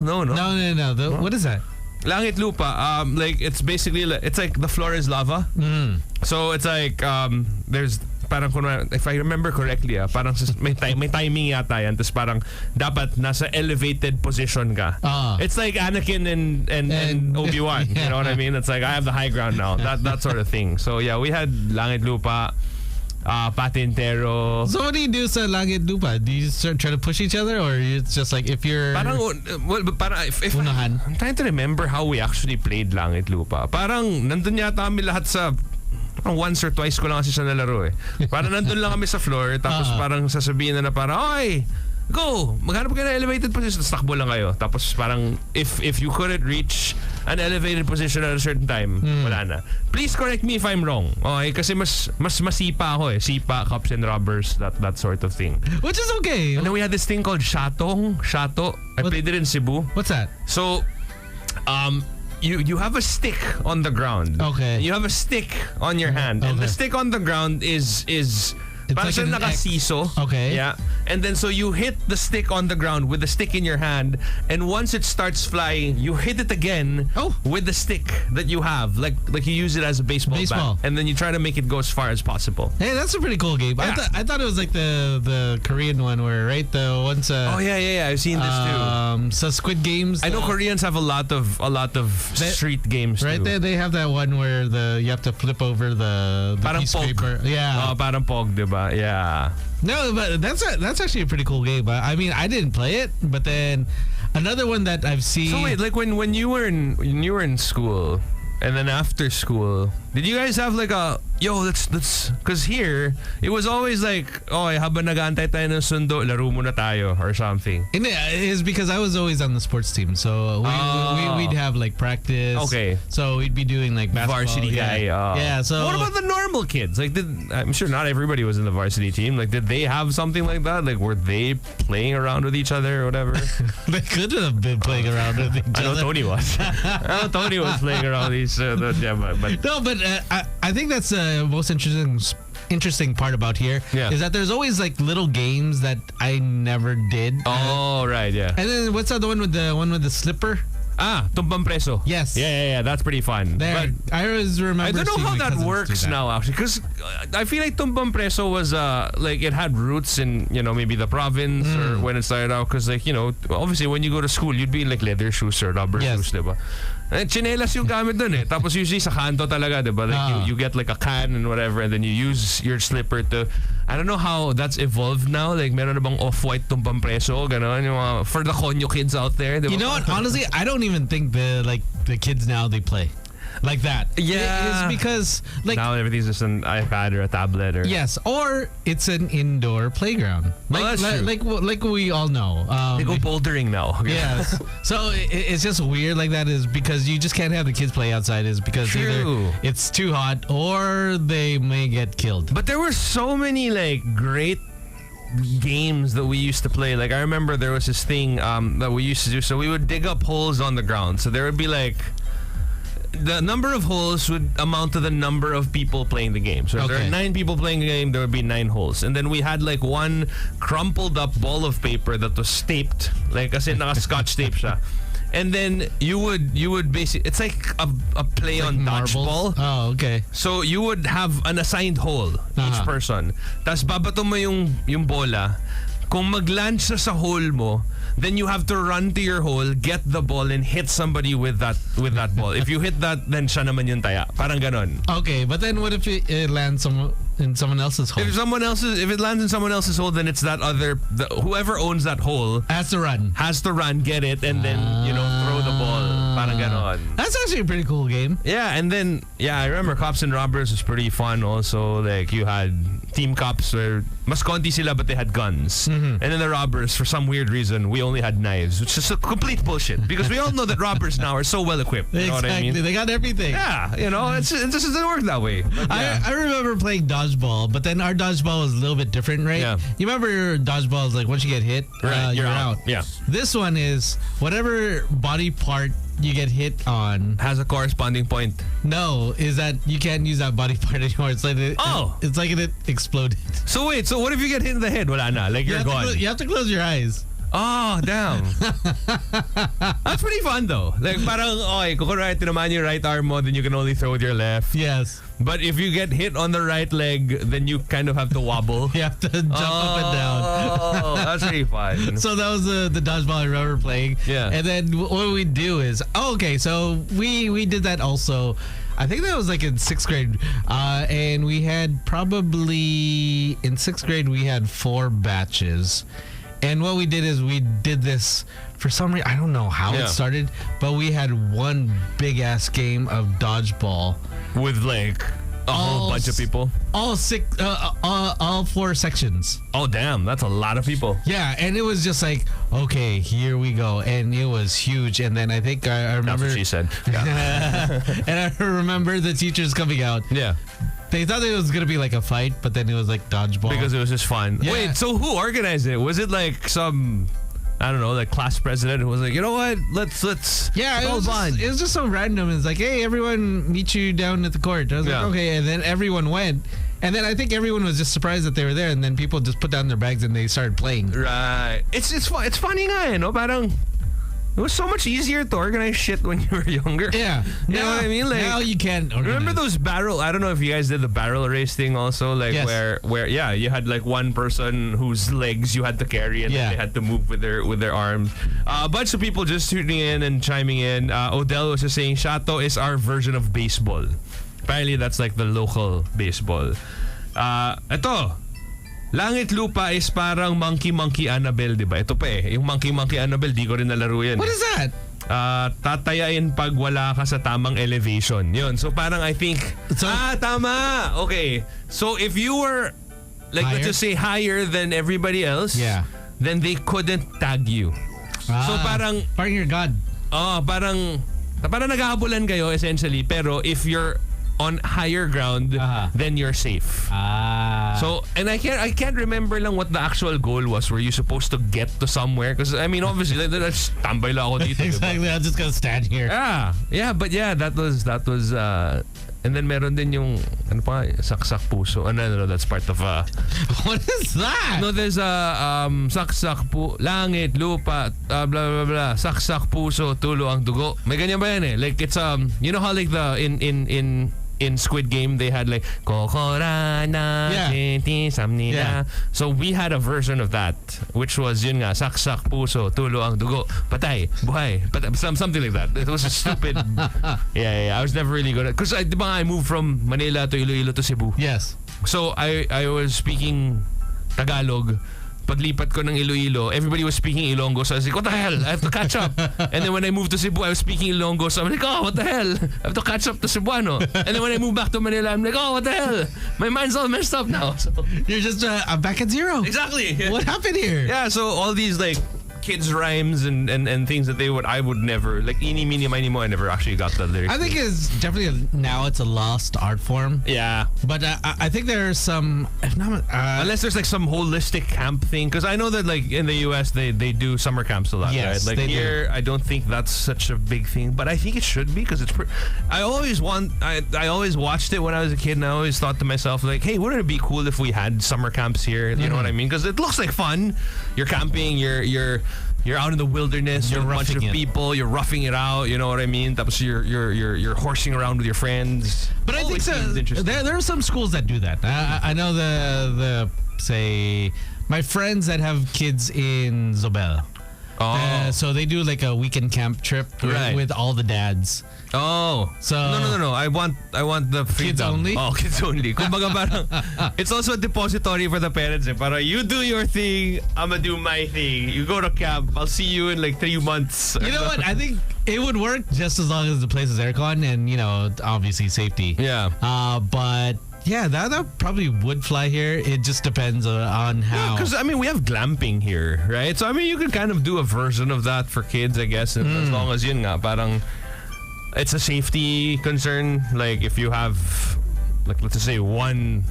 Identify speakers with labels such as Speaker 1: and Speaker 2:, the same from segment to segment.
Speaker 1: No.
Speaker 2: What is that?
Speaker 1: Langit lupa. Like it's basically it's like the floor is lava. So it's like there's parang if I remember correctly, parang may timing yata yan. Tapos parang dapat nasa elevated position ka. It's like Anakin and Obi-Wan. You know what I mean? It's like I have the high ground now. That sort of thing. So yeah, we had Langit Lupa, Patintero.
Speaker 2: So what do you do sa Langit Lupa? Do you try to push each other, or it's just like if you're...
Speaker 1: if I'm trying to remember how we actually played Langit Lupa. Parang nandun yata kami lahat sa... Once or twice ko lang kasi siya nalaro eh. Parang nandun lang kami sa floor, tapos parang sasabihin na parang, "Oy, go! Maghanap kayo ng elevated position." Tapos takbo lang kayo. Tapos parang, if you couldn't reach an elevated position at a certain time, wala na. Please correct me if I'm wrong. Okay? Kasi mas masipa ako eh. Sipa, cops and robbers, that sort of thing.
Speaker 2: Which is okay.
Speaker 1: And then we had this thing called Shato. I played it in Cebu.
Speaker 2: What's that?
Speaker 1: So, You have a stick on the ground.
Speaker 2: Okay.
Speaker 1: You have a stick on your hand. Okay. And the stick on the ground is parang like nakasiso.
Speaker 2: Okay.
Speaker 1: Yeah. And then so you hit the stick on the ground with the stick in your hand, and once it starts flying, you hit it again with the stick that you have. Like you use it as a baseball bat. And then you try to make it go as far as possible.
Speaker 2: Hey, that's a pretty cool game.
Speaker 1: Yeah.
Speaker 2: I thought it was like the Korean one where, right, the ones
Speaker 1: oh yeah, I've seen this too.
Speaker 2: So Squid Games.
Speaker 1: I know Koreans have a lot of street games
Speaker 2: right
Speaker 1: too.
Speaker 2: They have that one where you have to flip over the piece of paper. Yeah.
Speaker 1: Parang Pog, diba? Yeah.
Speaker 2: No, but that's actually a pretty cool game. I mean, I didn't play it, but then another one that I've seen.
Speaker 1: So wait, like when you were in school, and then after school, did you guys have like let's because here it was always like, habang nag-aantay tayo ng sundo, laro muna tayo or something.
Speaker 2: And it's because I was always on the sports team, so we'd have like practice.
Speaker 1: Okay.
Speaker 2: So we'd be doing like basketball.
Speaker 1: Varsity guy.
Speaker 2: Yeah. So
Speaker 1: what about the normal kids? Like, I'm sure not everybody was in the varsity team. Like, did they have something like that? Like, were they playing around with each other or whatever?
Speaker 2: They could have been playing around with each other.
Speaker 1: I know Tony was. Tony was playing around with each other. But
Speaker 2: no, but I think that's the most interesting part about here is that there's always like little games that I never did.
Speaker 1: Oh, right, yeah.
Speaker 2: And then what's that, the one with the slipper?
Speaker 1: Tumbang Preso.
Speaker 2: Yes.
Speaker 1: Yeah. That's pretty fun.
Speaker 2: But I always remember.
Speaker 1: I don't know how that works now, actually, because I feel like Tumbang Preso was like it had roots in maybe the province or when it started out. Because like obviously when you go to school, you'd be in like leather shoes or rubber shoes, diba? Chinelas yung gamit dun eh. Tapos usually sa kanto talaga, diba? Like you get like a can and whatever, and then you use your slipper to... I don't know how that's evolved now. Like, meron na bang off-white tumbang preso? Ganon. Yung for the konyo kids out there. Diba?
Speaker 2: You know what? Honestly, I don't even think the kids now, they play like that.
Speaker 1: Yeah.
Speaker 2: It's because like
Speaker 1: now everything's just an iPad or a tablet or
Speaker 2: or it's an indoor playground.
Speaker 1: That's true.
Speaker 2: Like we all know.
Speaker 1: They go bouldering now.
Speaker 2: Yes. So it's just weird like that is because you just can't have the kids play outside is because either it's too hot or they may get killed.
Speaker 1: But there were so many like great games that we used to play. Like I remember there was this thing that we used to do. So we would dig up holes on the ground. So there would be like the number of holes would amount to the number of people playing the game. So if there are 9 people playing the game, there would be 9 holes. And then we had like one crumpled up ball of paper that was taped. Like kasi naka-scotch tape siya. And then you would basically, it's like a play on dodgeball.
Speaker 2: Oh, okay.
Speaker 1: So you would have an assigned hole, each person. Tapos babato mo yung bola. Kung mag-land siya sa hole mo, then you have to run to your hole, get the ball, and hit somebody with that ball. If you hit that, then siya naman yung taya. Parang ganon.
Speaker 2: Okay, but then what if it lands in someone else's hole?
Speaker 1: If it lands in someone else's hole, then it's that whoever owns that hole
Speaker 2: has to run,
Speaker 1: get it, and then throw the ball. Parang ganon.
Speaker 2: That's actually a pretty cool game.
Speaker 1: Yeah, and then I remember Cops and Robbers was pretty fun also. Like you had Team Cops where mas konti sila but they had guns. And then the Robbers, for some weird reason, we only had knives, which is a complete bullshit because we all know that robbers now are so well equipped. You know what I mean?
Speaker 2: They got everything.
Speaker 1: Yeah, it just doesn't work that way. But,
Speaker 2: I remember playing dodgeball, but then our dodgeball was a little bit different, right?
Speaker 1: Yeah.
Speaker 2: You remember your dodgeball is like once you get hit, you're out.
Speaker 1: Yeah.
Speaker 2: This one is whatever body part you get hit on
Speaker 1: has a corresponding point.
Speaker 2: No, is that you can't use that body part anymore. It's like it exploded.
Speaker 1: So wait, what if you get hit in the head? Wala na, like you're gone.
Speaker 2: You have to close your eyes.
Speaker 1: Oh, damn. That's pretty fun though. Like parang, okay, kung kunwari tinamaan yung right arm mo, then you can only throw with your left.
Speaker 2: Yes.
Speaker 1: But if you get hit on the right leg, then you kind of have to wobble.
Speaker 2: You have to jump up and down.
Speaker 1: Oh, that's pretty fun.
Speaker 2: So that was the dodgeball I remember playing.
Speaker 1: Yeah.
Speaker 2: And then what we do is, so we did that also. I think that was like in 6th grade. And we had probably, in 6th grade, we had 4 batches. And what we did is we did this for some reason. I don't know how it started, but we had one big ass game of dodgeball
Speaker 1: with like a whole bunch of people.
Speaker 2: All 4 sections.
Speaker 1: Oh damn, that's a lot of people.
Speaker 2: Yeah, and it was just like, okay, here we go, and it was huge. And then I think I remember.
Speaker 1: That's what she said. Yeah.
Speaker 2: And I remember the teachers coming out.
Speaker 1: Yeah.
Speaker 2: They thought it was gonna be like a fight, but then it was like dodgeball.
Speaker 1: Because it was just fun.
Speaker 2: Yeah.
Speaker 1: Wait, so who organized it? Was it like some, I don't know, like class president who was like, you know what? Let's.
Speaker 2: Yeah, it was just so random. It's like, hey, everyone, meet you down at the court. I was like, okay, and then everyone went. And then I think everyone was just surprised that they were there, and then people just put down their bags and they started playing.
Speaker 1: Right. It's funny nga, no? Parang it was so much easier to organize shit when you were younger.
Speaker 2: Yeah.
Speaker 1: You know what I mean? Like,
Speaker 2: now you can't organize.
Speaker 1: Remember those barrel, I don't know if you guys did the barrel race thing also, like
Speaker 2: Yes.
Speaker 1: where you had like one person whose legs you had to carry and then they had to move with their arms. A bunch of people just tuning in and chiming in. Odell was just saying Shato is our version of baseball. Apparently that's like the local baseball. Ito, Langit Lupa is parang Monkey Annabelle, di ba? Ito pa eh. Yung Monkey Annabelle, di ko rin nalaro yan.
Speaker 2: What is that?
Speaker 1: Tatayain pag wala ka sa tamang elevation. Yun. So parang I think, tama. Okay. So if you were, like
Speaker 2: higher?
Speaker 1: let's just say higher than everybody else, then they couldn't tag you. So parang
Speaker 2: you're God.
Speaker 1: Parang naghahabulan kayo essentially, pero if you're on higher ground, then you're safe. So, and I can't remember lang what the actual goal was. Were you supposed to get to somewhere? Because I mean, obviously, that's tambay lang ako dito.
Speaker 2: Exactly, I'm just gonna stand here.
Speaker 1: Yeah, that was. And then meron din yung ano pa, saksak puso. No, that's part of.
Speaker 2: What is that?
Speaker 1: No, there's saksak langit, lupa, blah blah blah. Saksak puso, tulo ang dugo. May ganyan ba yan eh? Like it's you know how like the in Squid Game they had like Kokorana Samnida. So we had a version of that, which was yun nga, saksak puso, tulo ang dugo, patay, buhay, something like that. It was a stupid. I was never really good at, because I moved from Manila to Iloilo to Cebu.
Speaker 2: Yes.
Speaker 1: So I was speaking Tagalog. Paglipat ko ng Iloilo, everybody was speaking Ilonggo. So I was like, what the hell? I have to catch up. And then when I moved to Cebu, I was speaking Ilonggo. So I'm like, what the hell? I have to catch up to Cebuano. And then when I moved back to Manila, I'm like, what the hell? My mind's all messed up now. So,
Speaker 2: you're just I'm back at zero.
Speaker 1: Exactly.
Speaker 2: What happened here?
Speaker 1: Yeah, so all these like kids rhymes and things that I would never, like eeny meeny miny mo, I never actually got the lyrics.
Speaker 2: I think it's definitely now it's a lost art form.
Speaker 1: Yeah,
Speaker 2: but I think there are some, if not,
Speaker 1: unless there's like some holistic camp thing, because I know that like in the US they do summer camps a lot.
Speaker 2: Yes,
Speaker 1: right? Like here, I don't think that's such a big thing, but I think it should be, because it's. I always watched it when I was a kid, and I always thought to myself like, hey, wouldn't it be cool if we had summer camps here? You know what I mean? Because it looks like fun. You're camping. You're out in the wilderness. You're a bunch of people. You're roughing it out. You know what I mean? Tapos you're horsing around with your friends.
Speaker 2: But I think so. There are some schools that do that. I know the say my friends that have kids in Zobel. So they do like a weekend camp trip with all the dads.
Speaker 1: Oh,
Speaker 2: so
Speaker 1: no. I want the freedom.
Speaker 2: Kids only.
Speaker 1: Oh, kids only. Kumbaga parang it's also a depository for the parents. Para you do your thing, I'ma do my thing. You go to camp. I'll see you in like 3 months.
Speaker 2: You know what? I think it would work just as long as the place is aircon and obviously safety.
Speaker 1: Yeah.
Speaker 2: But. Yeah, that probably would fly here. It just depends on how.
Speaker 1: Because I mean, we have glamping here, right? So I mean, you could kind of do a version of that for kids, I guess, as long as yun nga, parang it's a safety concern. Like if you have, like let's just say one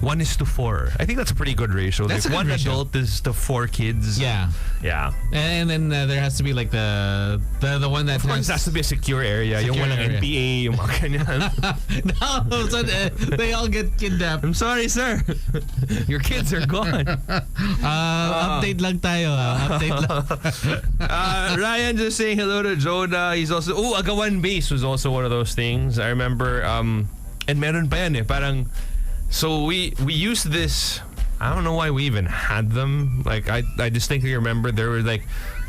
Speaker 1: 1:4. I think that's a pretty good ratio.
Speaker 2: That's
Speaker 1: like
Speaker 2: a good
Speaker 1: one
Speaker 2: ratio.
Speaker 1: adult is to 4 kids.
Speaker 2: Yeah.
Speaker 1: Yeah.
Speaker 2: And then there has to be like the one that
Speaker 1: Of course, it has to be a secure area. Yung
Speaker 2: Secure
Speaker 1: walang
Speaker 2: area.
Speaker 1: NPA, yung mga ganyan.
Speaker 2: No, so they all get kidnapped.
Speaker 1: I'm sorry, sir. Your kids are gone.
Speaker 2: Update lang tayo. Update lang.
Speaker 1: Ryan just saying hello to Jonah. He's also... Oh, Agawan Base was also one of those things. I remember... and meron pa yan eh. Parang... So we used this... I don't know why we even had them. Like, I distinctly remember there were like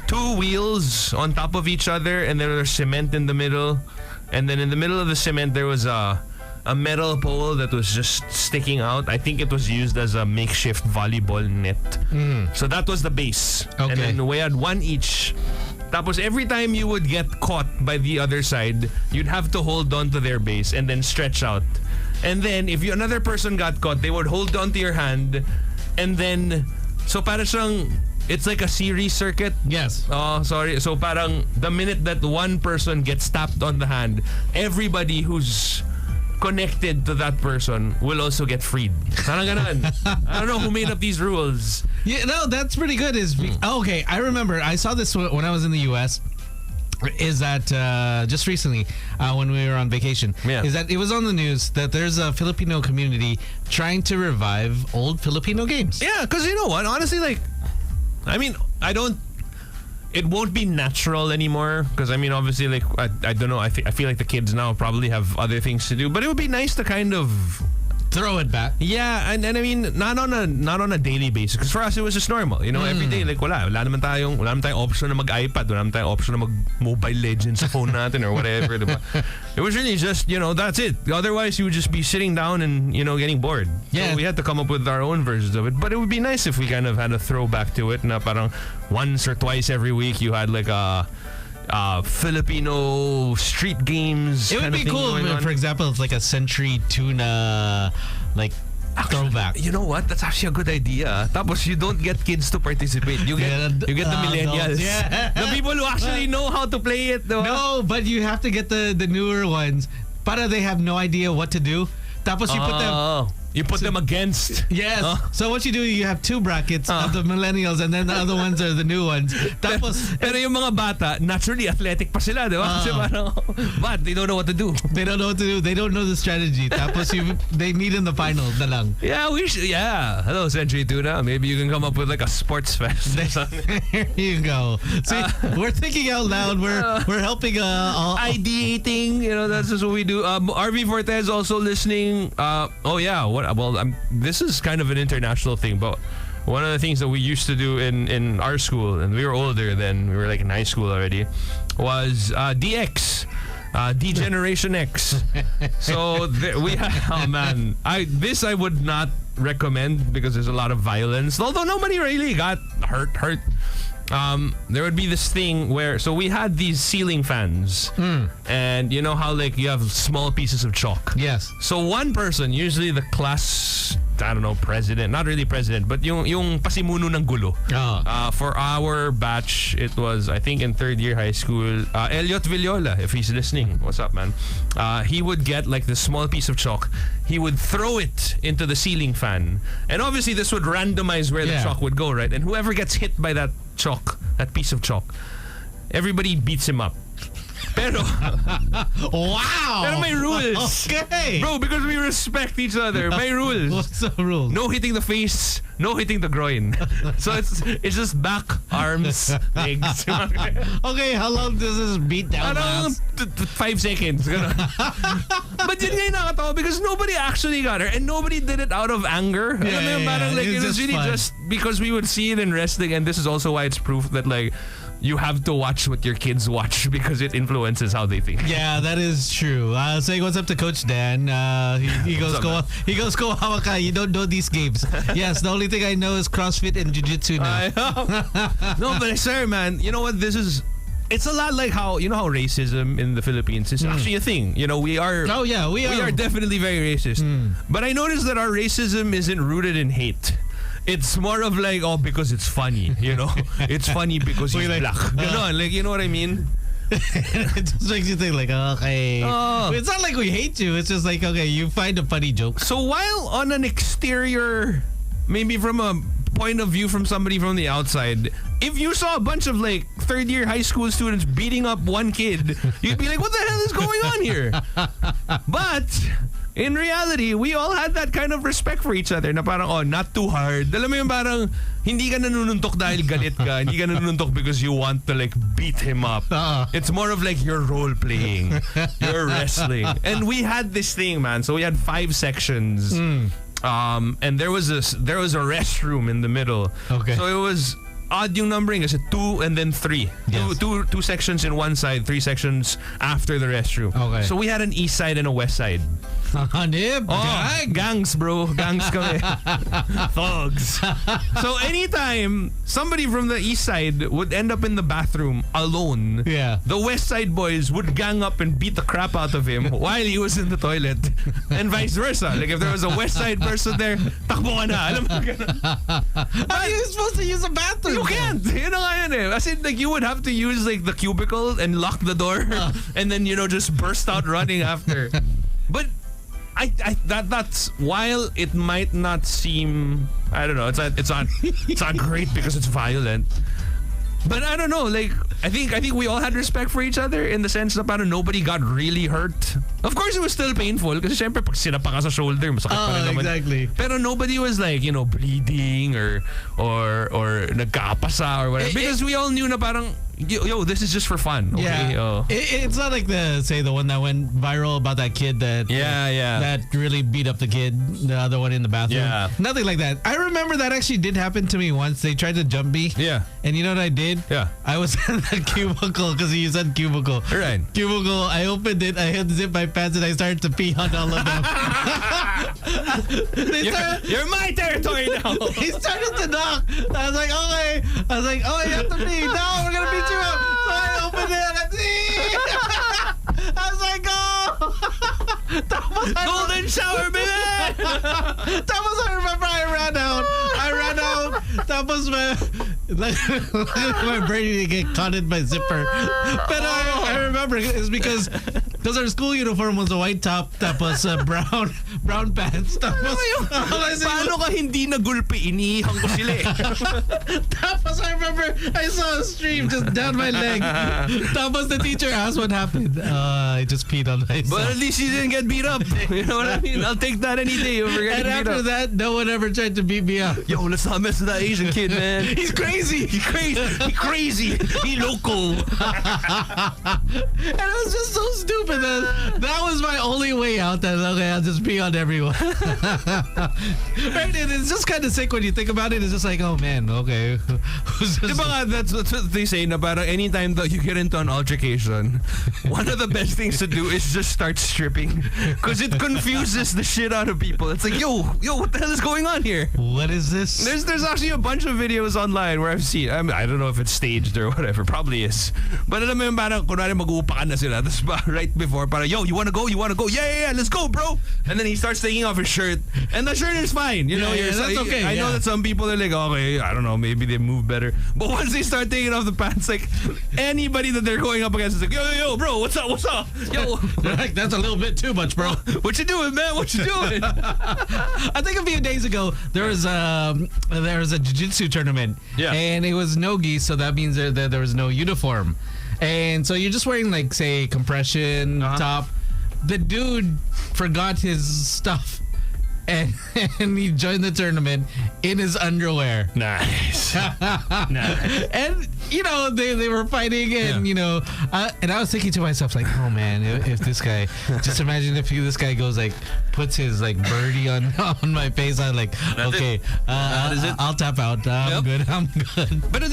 Speaker 1: 2 wheels on top of each other, and there was cement in the middle. And then in the middle of the cement, there was a metal pole that was just sticking out. I think it was used as a makeshift volleyball net. So that was the base.
Speaker 2: Okay.
Speaker 1: And then we had 1 each. Tapos every time you would get caught by the other side, you'd have to hold on to their base and then stretch out. And then if another person got caught, they would hold on to your hand, and then so parang siyang, it's like a series circuit.
Speaker 2: Yes.
Speaker 1: Oh, sorry. So parang the minute that one person gets tapped on the hand, everybody who's connected to that person will also get freed. Parang ganon. I don't know who made up these rules.
Speaker 2: Yeah, no, that's pretty good. Okay, I remember. I saw this when I was in the U.S. Is that just recently when we were on vacation?
Speaker 1: Yeah.
Speaker 2: Is that it was on the news that there's a Filipino community trying to revive old Filipino games.
Speaker 1: Yeah, because you know what? Honestly, like, I mean, it won't be natural anymore. Because, I mean, obviously, like, I don't know. I feel like the kids now probably have other things to do. But it would be nice to kind of...
Speaker 2: Throw it back.
Speaker 1: Yeah, and I mean, not on a daily basis. Because for us, it was just normal. You know, every day, like, wala naman tayong option na mag-iPad. Wala naman tayong option na mag-Mobile Legends sa phone natin or whatever. Diba? It was really just, you know, that's it. Otherwise, you would just be sitting down and, you know, getting bored.
Speaker 2: Yeah.
Speaker 1: So we had to come up with our own versions of it. But it would be nice if we kind of had a throwback to it. Na parang once or twice every week, you had like a... Filipino street games.
Speaker 2: It would be cool if, for example, it's like a Century Tuna, like throwback.
Speaker 1: You know what? That's actually a good idea. Tapos you don't get kids to participate. You get the millennials.
Speaker 2: Yeah.
Speaker 1: The people who actually know how to play it. Though.
Speaker 2: No, but you have to get the newer ones. Para they have no idea what to do. Tapos you put them...
Speaker 1: You put them against.
Speaker 2: Yes. So what you do, you have 2 brackets of the millennials, and then the other ones are the new ones. Tapos,
Speaker 1: pero yung mga bata, naturally athletic pa sila, di ba? Kasi parang, but they don't know what to do.
Speaker 2: They don't know what to do. They don't know the strategy. Tapos they meet in the finals na lang.
Speaker 1: Yeah, we should. Yeah. Hello, Century Tuna. Maybe you can come up with like a sports fest.
Speaker 2: There you go. See, we're thinking out loud. We're helping.
Speaker 1: Ideating. You know, that's just what we do. RV Forte is also listening. Oh yeah. This is kind of an international thing, but one of the things that we used to do in our school, and we were older then, we were like in high school already, was DX. D-Generation X. So we oh man, this I would not recommend because there's a lot of violence. Although nobody really got hurt. There would be this thing where, so we had these ceiling fans, and you know how like you have small pieces of chalk.
Speaker 2: Yes.
Speaker 1: So one person, usually the class, I don't know, president, not really president, but yung pasimuno ng gulo. For our batch, it was, I think in 3rd year high school, Elliot Villola, if he's listening. What's up, man? He would get like this small piece of chalk. He would throw it into the ceiling fan. And obviously this would randomize where the chalk would go, right? And whoever gets hit by that chalk, that piece of chalk, everybody beats him up. Pero
Speaker 2: wow.
Speaker 1: Pero may rules.
Speaker 2: Okay.
Speaker 1: Bro, because we respect each other. May rules.
Speaker 2: What's the rule?
Speaker 1: No hitting the face, no hitting the groin. So it's just back, arms, legs.
Speaker 2: Okay, how long does this beat down last?
Speaker 1: 5 seconds. But yun nga yung nakatawa because nobody actually got her and nobody did it out of anger. It was really
Speaker 2: fun.
Speaker 1: just because we would see it in wrestling, and this is also why it's proof that like you have to watch what your kids watch because it influences how they think.
Speaker 2: Yeah, that is true. Saying what's up to Coach Dan. He goes, go hawak ka. You don't know these games. Yes, the only thing I know is CrossFit and Jiu-Jitsu now.
Speaker 1: No, but sir, man, you know what? It's a lot like how, you know how racism in the Philippines is actually a thing. You know, we are...
Speaker 2: Oh, yeah, we are
Speaker 1: definitely very racist. But I noticed that our racism isn't rooted in hate. It's more of like, because it's funny, you know? It's funny because he's black. Ganon, like, you know what I mean?
Speaker 2: It just makes you think like, okay.
Speaker 1: Oh.
Speaker 2: It's not like we hate you. It's just like, okay, you find a funny joke.
Speaker 1: So while on an exterior, maybe from a point of view from somebody from the outside, if you saw a bunch of like third-year high school students beating up one kid, you'd be like, what the hell is going on here? But in reality, we all had that kind of respect for each other na parang, oh, not too hard. Alam mo yung parang, hindi ka nanununtok dahil galit ka. Hindi ka nanununtok because you want to like beat him up. It's more of like you're role-playing. You're wrestling. And we had this thing, man. So we had 5 sections. And there was a restroom in the middle.
Speaker 2: Okay.
Speaker 1: So it was odd yung numbering kasi 2 and then 3.
Speaker 2: Yes.
Speaker 1: Two sections in one side, 3 sections after the restroom.
Speaker 2: Okay.
Speaker 1: So we had an east side and a west side. Gangs, bro. Gangs kami. Thugs. So anytime somebody from the east side would end up in the bathroom alone, the west side boys would gang up and beat the crap out of him while he was in the toilet. And vice versa. Like if there was a west side person there, takbo ka na. Alam mo,
Speaker 2: how are you supposed to use a bathroom?
Speaker 1: You can't. Yun na nga yun eh. As in, like, you would have to use like the cubicle and lock the door and then, just burst out running after. But that's while it might not seem, I don't know, it's not great because it's violent. But I don't know, like I think we all had respect for each other in the sense that parang nobody got really hurt. Of course, it was still painful kasi syempre pag sinapa ka sa shoulder, masakit pa rin naman.
Speaker 2: Exactly.
Speaker 1: Pero nobody was like, bleeding or nagkapasa or whatever. Because we all knew na parang, yo, this is just for fun. Okay?
Speaker 2: Yeah. It's not like the one that went viral about that kid that that really beat up the kid, the other one in the bathroom.
Speaker 1: Yeah.
Speaker 2: Nothing like that. I remember that actually did happen to me once. They tried to jump me.
Speaker 1: Yeah.
Speaker 2: And you know what I did?
Speaker 1: Yeah.
Speaker 2: I was in the cubicle because you said cubicle.
Speaker 1: Right.
Speaker 2: Cubicle. I opened it. I unzipped my pants and I started to pee on all of them.
Speaker 1: You're my territory now.
Speaker 2: He started to knock. I was like, okay. I was like, oh, you have to pee. No, we're gonna beat you up. So I opened it and I was like, oh.
Speaker 1: Golden shower, baby.
Speaker 2: That was, I remember I ran out. That was my brain to get caught in my zipper. But I remember it's because our school uniform was a white top tapos brown pants. Tapos
Speaker 1: paano ka hindi nagulpi? Inihang ko sila eh.
Speaker 2: Tapos I remember I saw a stream just down my leg. Tapos the teacher asked what happened. I just peed on myself.
Speaker 1: But at least you didn't get beat up. You know what I mean? I'll take that any day over getting beat up.
Speaker 2: And after that, no one ever tried to beat me up.
Speaker 1: Yo, let's not mess with that Asian kid, man.
Speaker 2: He's crazy.
Speaker 1: He's crazy. He local.
Speaker 2: And it was just so stupid. That was my only way out. That okay, I'll just pee on everyone. Right? And it's just kind of sick when you think about it. It's just like, oh man, okay.
Speaker 1: That's what they say na parang anytime that you get into an altercation, one of the best things to do is just start stripping because it confuses the shit out of people. It's like, yo, what the hell is going on here?
Speaker 2: What is this?
Speaker 1: There's actually a bunch of videos online where I've seen. I don't know if it's staged or whatever. Probably is. But alam mo yung parang kunwari mag-uupakan na sila. Tapos right before parang, yo, you wanna go? Yeah, let's go, bro. And then he starts taking off his shirt, and the shirt is fine. You know,
Speaker 2: that's okay.
Speaker 1: I know that some people are like, okay, I don't know, maybe they move better. But once they start taking off the pants, like anybody that they're going up against is like, yo, bro, what's up? Yo,
Speaker 2: like, that's a little bit too much, bro.
Speaker 1: What you doing, man? What you doing?
Speaker 2: I think a few days ago there was a jiu-jitsu tournament, and it was no-gi, so that means there was no uniform, and so you're just wearing like say compression top. The dude forgot his stuff. And he joined the tournament in his underwear.
Speaker 1: Nice. Nice.
Speaker 2: And they were fighting, and and I was thinking to myself like, oh man, if this guy, just imagine if this guy goes like puts his like birdie on my face, I'm like, okay, I'll tap out. I'm good.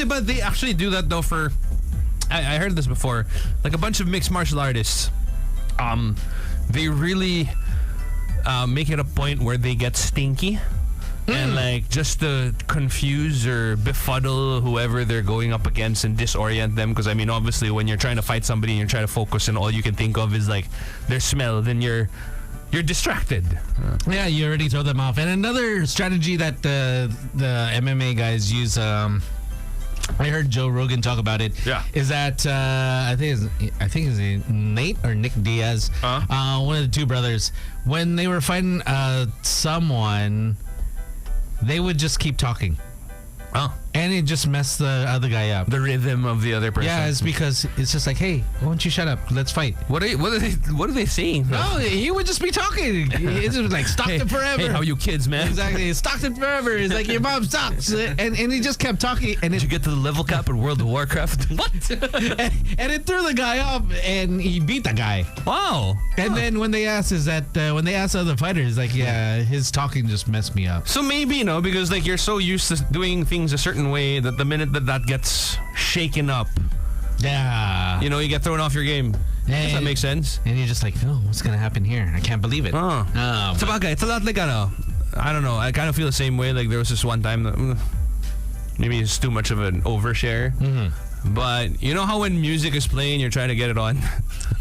Speaker 1: But they actually do that though for. I heard this before, like a bunch of mixed martial artists. They really. Make it a point where they get stinky and like just to confuse or befuddle whoever they're going up against and disorient them, because I mean obviously when you're trying to fight somebody and you're trying to focus and all you can think of is like their smell, then you're distracted.
Speaker 2: Yeah, you already throw them off. And another strategy that the MMA guys use I heard Joe Rogan talk about it.
Speaker 1: Yeah.
Speaker 2: Is that I think it's Nate or Nick Diaz, one of the two brothers. When they were fighting someone, they would just keep talking.
Speaker 1: Oh.
Speaker 2: And it just messed the other guy up.
Speaker 1: The rhythm of the other person.
Speaker 2: Yeah, it's because it's just like, hey, why don't you shut up? Let's fight.
Speaker 1: What are they saying?
Speaker 2: No, he would just be talking. It's just like Stockton forever.
Speaker 1: Hey, how you kids, man?
Speaker 2: Exactly, Stockton forever. It's like your mom sucks, and he just kept talking. And
Speaker 1: did you get to the level cap in World of Warcraft? What?
Speaker 2: and it threw the guy off, and he beat the guy.
Speaker 1: Wow.
Speaker 2: And then when they asked, when they asked other fighters, like, yeah, his talking just messed me up.
Speaker 1: So maybe, because like you're so used to doing things a certain way that the minute that gets shaken up,
Speaker 2: yeah,
Speaker 1: you get thrown off your game. Does that make sense?
Speaker 2: And you're just like, oh, what's gonna happen here? I can't believe it.
Speaker 1: It's a lot like I don't know. I kind of feel the same way. Like there was this one time that maybe it's too much of an overshare. Mm-hmm. But you know how when music is playing, you're trying to get it on.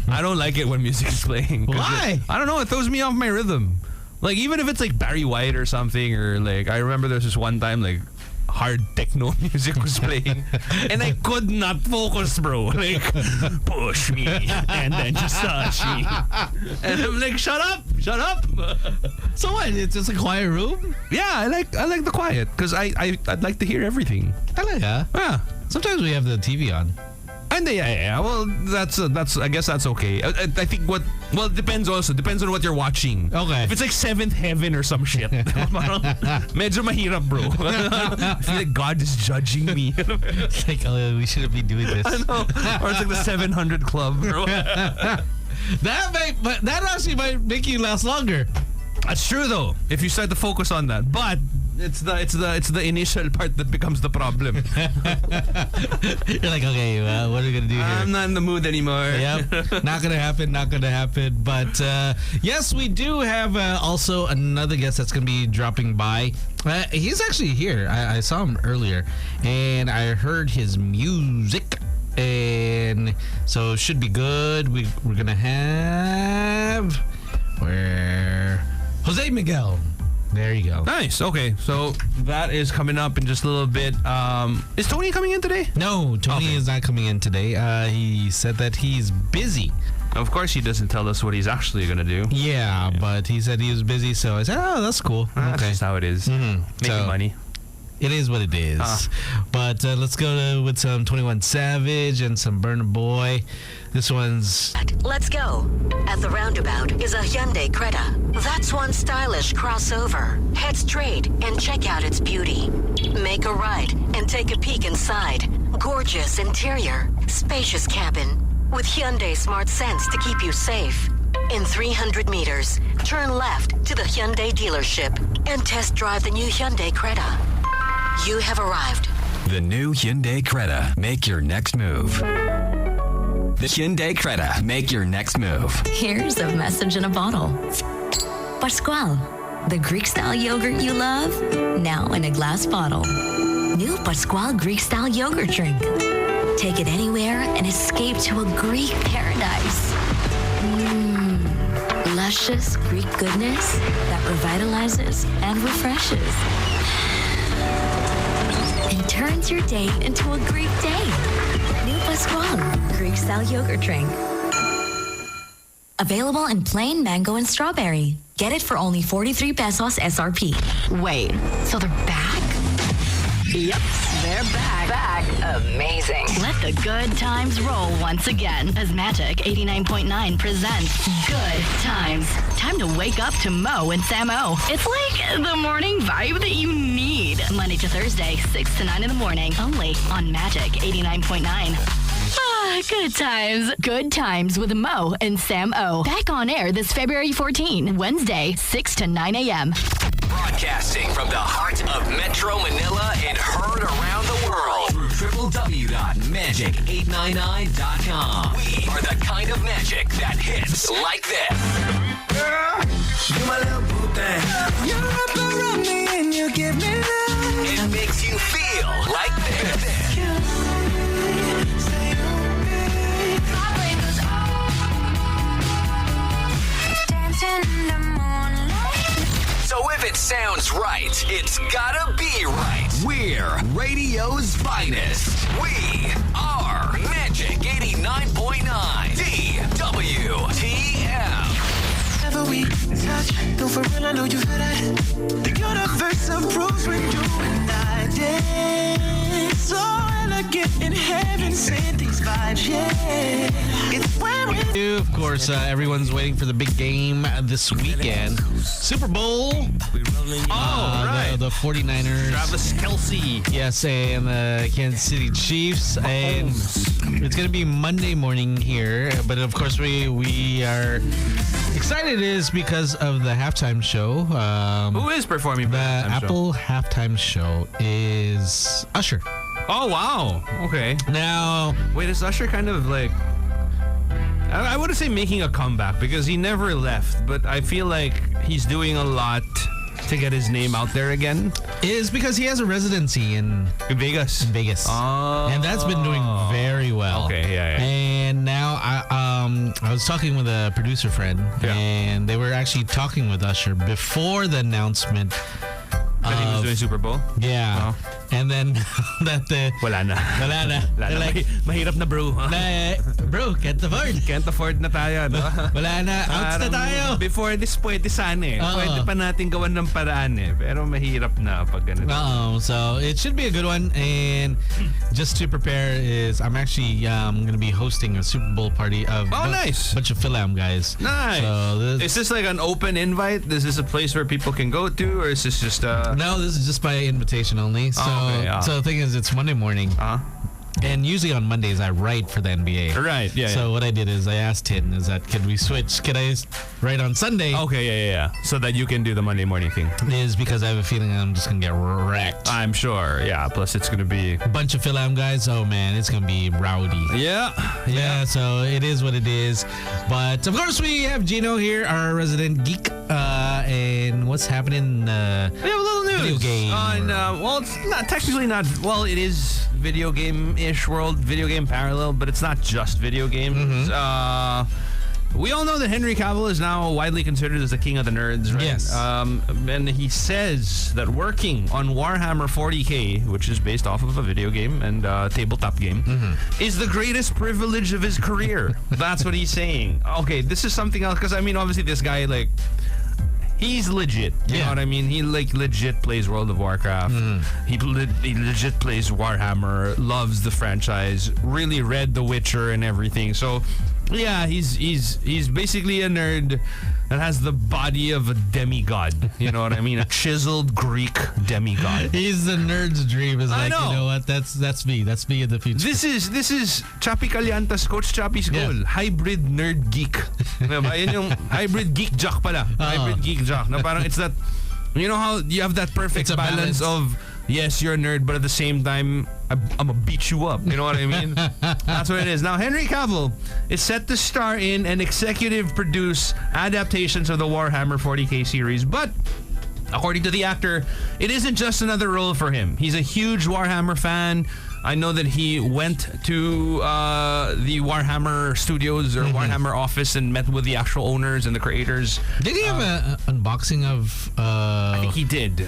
Speaker 1: I don't like it when music is playing.
Speaker 2: Why?
Speaker 1: I don't know. It throws me off my rhythm. Like even if it's like Barry White or something, or like I remember there was this one time like hard techno music was playing and I could not focus, bro. Like push me and then just touch me, and I'm like, shut up.
Speaker 2: So what? It's just a quiet room.
Speaker 1: Yeah, I like the quiet because I'd like to hear everything.
Speaker 2: I like that.
Speaker 1: Yeah.
Speaker 2: Sometimes we have the TV on.
Speaker 1: And yeah. Well, that's I guess that's okay. I think it depends also. Depends on what you're watching.
Speaker 2: Okay.
Speaker 1: If it's like Seventh Heaven or some shit, medyo mahirap, bro. I feel like God is judging me.
Speaker 2: It's like, oh, we shouldn't be doing this.
Speaker 1: I know. Or it's like the 700 Club, bro.
Speaker 2: But that actually might make you last longer.
Speaker 1: That's true though. If you start to focus on that, but it's the initial part that becomes the problem.
Speaker 2: You're like, okay, what are we gonna do here?
Speaker 1: I'm not in the mood anymore.
Speaker 2: Yep, not gonna happen. But yes, we do have also another guest that's gonna be dropping by. He's actually here. I saw him earlier, and I heard his music. And so it should be good. We're gonna have Jose Miguel. There you go.
Speaker 1: Nice. Okay, so that is coming up in just a little bit. Is Tony coming in today?
Speaker 2: No, Tony is not coming in today. He said that he's busy.
Speaker 1: Of course, he doesn't tell us what he's actually going to do.
Speaker 2: Yeah, but he said he was busy, so I said, oh, that's cool.
Speaker 1: That's just how it is.
Speaker 2: Mm-hmm.
Speaker 1: Making money.
Speaker 2: It is what it is. But let's go with some 21 Savage and some Burna Boy. This one's...
Speaker 3: Let's go. At the roundabout is a Hyundai Creta. That's one stylish crossover. Head straight and check out its beauty. Make a right and take a peek inside. Gorgeous interior. Spacious cabin. With Hyundai Smart Sense to keep you safe. In 300 meters, turn left to the Hyundai dealership and test drive the new Hyundai Creta. You have arrived.
Speaker 4: The new Hyundai Creta. Make your next move. The Hyundai Creta. Make your next move.
Speaker 5: Here's a message in a bottle. Pascual, the Greek-style yogurt you love, now in a glass bottle. New Pascual Greek-style yogurt drink. Take it anywhere and escape to a Greek paradise. Luscious Greek goodness that revitalizes and refreshes. And turns your day into a Greek day. New Pascual Greek-style yogurt drink. Available in plain mango and strawberry. Get it for only 43 pesos SRP.
Speaker 6: Wait, so they're back? Yep, they're back. Amazing.
Speaker 7: Let the good times roll once again as Magic 89.9 presents Good Times. Time to wake up to Mo and Sam O. It's like the morning vibe that you need. Monday to Thursday, 6 to 9 in the morning, only on Magic 89.9. Good times. Good times with Mo and Sam O. Back on air this February 14, Wednesday, 6 to 9 a.m.
Speaker 4: Broadcasting from the heart of Metro Manila and heard around the world through www.magic899.com. We are the kind of magic that hits like this.
Speaker 8: You my little boo thing. You wrap around me and you give me love.
Speaker 4: It makes you feel like this. So if it's sounds right, it's gotta be right. We're radio's finest. We are Magic 89.9 DWTM.
Speaker 8: Whenever we touch, no, for real, I know you feel that. The universe approves when you and I dance. So elegant in heaven, send these vibes, yeah. It's where we
Speaker 2: Of course, everyone's waiting for the big game this weekend. Super Bowl.
Speaker 1: Right.
Speaker 2: The 49ers.
Speaker 1: Travis Kelce.
Speaker 2: Yes, and the Kansas City Chiefs. And it's going to be Monday morning here. But of course, we are excited is because of the halftime show.
Speaker 1: Who is performing
Speaker 2: The
Speaker 1: for the halftime show?
Speaker 2: Apple halftime show is Usher.
Speaker 1: Oh, wow. Okay.
Speaker 2: Now,
Speaker 1: Wait, is Usher kind of like... I wouldn't say making a comeback because he never left, but I feel like he's doing a lot to get his name out there again.
Speaker 2: is because he has a residency in
Speaker 1: Vegas.
Speaker 2: Vegas.
Speaker 1: Oh.
Speaker 2: And that's been doing very well.
Speaker 1: Okay, yeah.
Speaker 2: And now I was talking with a producer friend,
Speaker 1: Yeah.
Speaker 2: and they were actually talking with Usher before the announcement.
Speaker 1: That he was doing Super Bowl?
Speaker 2: Yeah.
Speaker 1: Oh.
Speaker 2: And then that the
Speaker 1: Wala na.
Speaker 2: wala na. They're like,
Speaker 1: Mahirap na, bro.
Speaker 2: bro, can't afford.
Speaker 1: Can't afford na tayo, no?
Speaker 2: Wala na. Outs na tayo.
Speaker 1: Before this, pwede sana eh.
Speaker 2: Oo.
Speaker 1: Pwede pa natin gawan ng paraan eh. Pero mahirap na pag ganun.
Speaker 2: So it should be a good one. And just to prepare is I'm actually going to be hosting a Super Bowl party of
Speaker 1: nice.
Speaker 2: bunch of Philam guys.
Speaker 1: Nice.
Speaker 2: So
Speaker 1: Is this like an open invite? Is this a place where people can go to? Or is this just
Speaker 2: no, this is just by invitation only. So,
Speaker 1: okay, yeah.
Speaker 2: so the thing is, it's Monday morning. And usually on Mondays, I write for the NBA.
Speaker 1: Right, yeah.
Speaker 2: So what I did is I asked Tin, is that could we switch? Could I write on Sunday?
Speaker 1: Okay, yeah. So that you can do the Monday morning thing.
Speaker 2: Is because I have a feeling I'm just going to get wrecked.
Speaker 1: I'm sure, yeah. Plus it's going to be...
Speaker 2: Bunch of Philam guys, oh man, it's going to be rowdy. Yeah, so it is what it is. But of course, we have Gino here, our resident geek. And what's happening?
Speaker 1: We have a little news.
Speaker 2: Video game.
Speaker 1: Well, it's not technically not... Well, it is video game-ish world, video game parallel, but it's not just video games. We all know that Henry Cavill is now widely considered as the king of the nerds, right?
Speaker 2: Yes.
Speaker 1: And he says that working on Warhammer 40K, which is based off of a video game and tabletop game, is the greatest privilege of his career. That's what he's saying. Okay, this is something else, because I mean, obviously this guy, like, he's legit. You know what I mean? He like legit plays World of Warcraft. He legit plays Warhammer. Loves the franchise. Really read The Witcher and everything. So, yeah, he's basically a nerd that has the body of a demigod. You know what I mean? A chiseled Greek demigod.
Speaker 2: He's the nerd's dream. Is
Speaker 1: I
Speaker 2: like,
Speaker 1: know.
Speaker 2: you know what? That's me. That's me in the future.
Speaker 1: This is Chappy Calyantas, Coach Chappy's goal.
Speaker 2: Yeah.
Speaker 1: Hybrid nerd geek. Diba? Yan yung hybrid geek jock pala. Hybrid geek jock. Na parang it's that, you know how you have that perfect
Speaker 2: It's a
Speaker 1: balance of, yes, you're a nerd, but at the same time, I'm gonna beat you up. You know what I mean? That's what it is. Now, Henry Cavill is set to star in and executive produce adaptations of the Warhammer 40K series, but according to the actor, it isn't just another role for him. He's a huge Warhammer fan. I know that he went to the Warhammer studios or Warhammer office and met with the actual owners and the creators.
Speaker 2: Did he have an unboxing of?
Speaker 1: I think he did.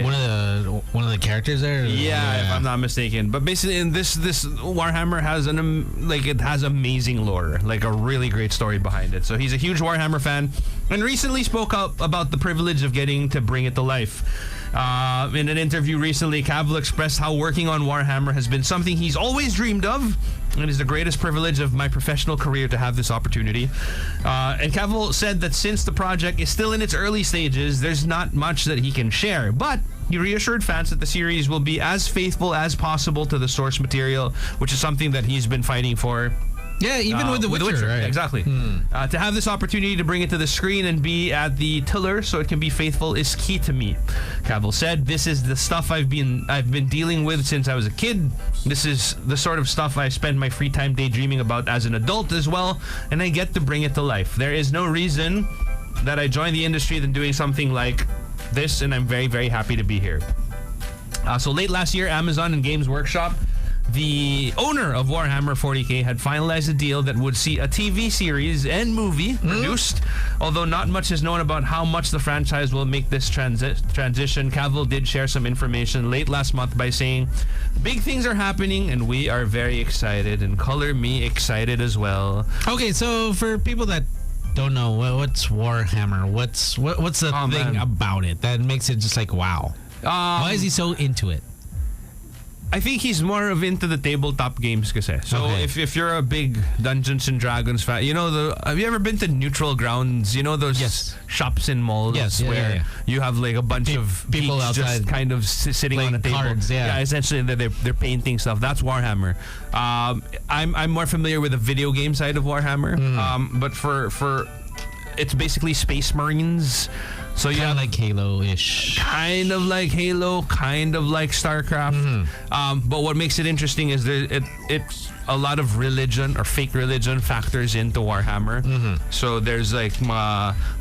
Speaker 2: One of the characters there.
Speaker 1: Yeah, if I'm not mistaken. But basically, in this Warhammer has it has amazing lore, like a really great story behind it. So he's a huge Warhammer fan, and recently spoke up about the privilege of getting to bring it to life. In an interview recently, Cavill expressed how working on Warhammer has been something he's always dreamed of, and is the greatest privilege of my professional career to have this opportunity. And Cavill said that since the project is still in its early stages, there's not much that he can share, but he reassured fans that the series will be as faithful as possible to the source material, which is something that he's been fighting for.
Speaker 2: Yeah, even with The Witcher. Right?
Speaker 1: Exactly. To have this opportunity to bring it to the screen and be at the tiller so it can be faithful is key to me. Cavill said, "This is the stuff I've been dealing with since I was a kid. This is the sort of stuff I spend my free time daydreaming about as an adult as well, and I get to bring it to life. There is no reason that I joined the industry than doing something like this, and I'm very, very happy to be here." So late last year, Amazon and Games Workshop the owner of Warhammer 40K had finalized a deal that would see a TV series and movie produced. Although not much is known about how much the franchise will make this transition, Cavill did share some information late last month by saying, big things are happening and we are very excited, and color me excited as well.
Speaker 2: Okay, so for people that don't know, what's Warhammer? What's the thing about it that makes it just like, wow? Why is he so into it?
Speaker 1: I think he's more of into the tabletop games kasi. So if you're a big Dungeons and Dragons fan, have you ever been to neutral grounds? You know those shops in malls where you have like a bunch of
Speaker 2: people outside
Speaker 1: just kind of sitting on a table.
Speaker 2: Cards,
Speaker 1: Essentially they're painting stuff. That's Warhammer. I'm more familiar with the video game side of Warhammer. But for it's basically Space Marines. So you have
Speaker 2: like Halo-ish.
Speaker 1: Kind of like Halo, kind of like StarCraft. But what makes it interesting is it's a lot of religion or fake religion factors into Warhammer. So there's like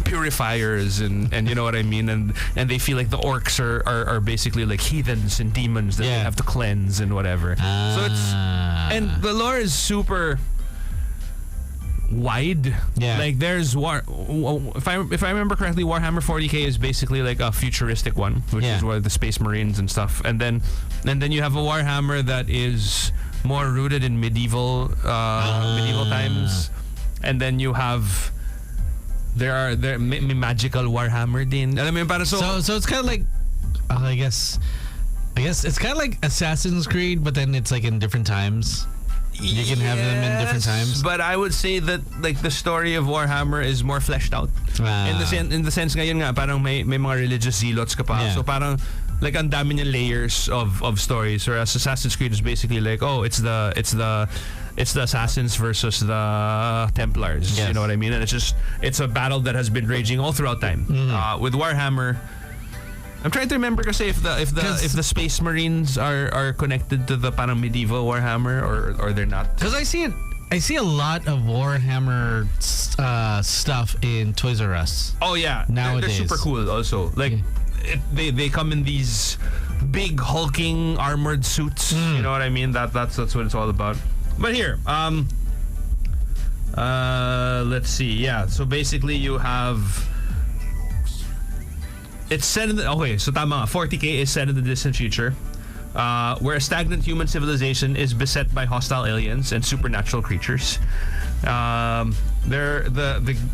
Speaker 1: purifiers and you know what I mean? And they feel like the orcs are basically like heathens and demons that they have to cleanse and whatever. So it's... And the lore is super... wide. Like there's if I remember correctly, Warhammer 40K is basically like a futuristic one, which is where the Space Marines and stuff, and then you have a Warhammer that is more rooted in medieval times, and then you have there magical Warhammer din. I mean, so
Speaker 2: it's kind of like I guess it's kind of like Assassin's Creed, but then it's like in different times. You can have them in different times.
Speaker 1: But I would say that like the story of Warhammer is more fleshed out. In the sense ngayon nga parang may mga religious zealots ka pa. So parang like ang dami niyang layers of stories. Whereas Assassin's Creed is basically like, it's the assassins versus the Templars. You know what I mean? And it's a battle that has been raging all throughout time. With Warhammer, I'm trying to remember kasi if the Space Marines are connected to the parang medieval Warhammer or they're not.
Speaker 2: Because I see a lot of Warhammer stuff in Toys R Us.
Speaker 1: Oh yeah,
Speaker 2: nowadays
Speaker 1: they're super cool. Also, like they come in these big hulking armored suits. You know what I mean? That's what it's all about. But here, let's see. Yeah, so basically you have. It's set in so tama, 40K is set in the distant future, where a stagnant human civilization is beset by hostile aliens and supernatural creatures. The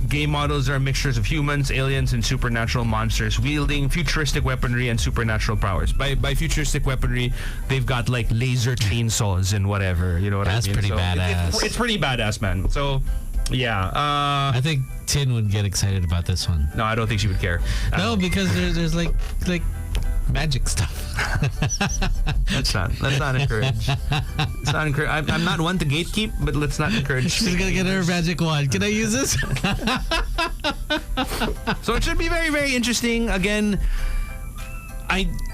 Speaker 1: game models are mixtures of humans, aliens, and supernatural monsters wielding futuristic weaponry and supernatural powers. By futuristic weaponry, they've got like laser chainsaws and whatever. You know what I mean?
Speaker 2: That's pretty badass.
Speaker 1: It's pretty badass, man. So. Yeah,
Speaker 2: I think Tin would get excited about this one.
Speaker 1: No, I don't think she would care.
Speaker 2: No, because there's like magic stuff.
Speaker 1: Let's not encourage. Let's not encourage. I'm not one to gatekeep, but let's not encourage.
Speaker 2: She's gonna get her magic wand. Can I use this?
Speaker 1: So it should be very, very interesting. Again,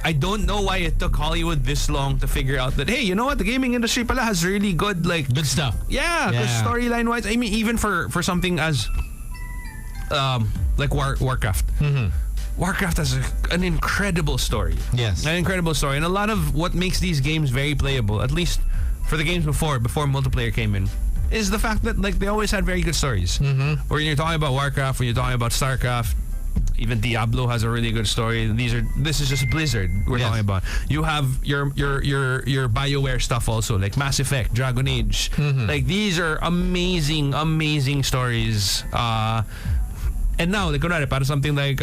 Speaker 1: I don't know why it took Hollywood this long to figure out that, hey, you know what, the gaming industry pala has really good
Speaker 2: stuff.
Speaker 1: Yeah, because storyline wise, I mean, even for something as like Warcraft. Warcraft has an incredible story.
Speaker 2: Yes,
Speaker 1: an incredible story, and a lot of what makes these games very playable, at least for the games before multiplayer came in, is the fact that like they always had very good stories. When you're talking about Warcraft, when you're talking about StarCraft. Even Diablo has a really good story. This is just Blizzard we're talking about. You have your BioWare stuff also, like Mass Effect, Dragon Age. Like these are amazing stories. And now, like para something like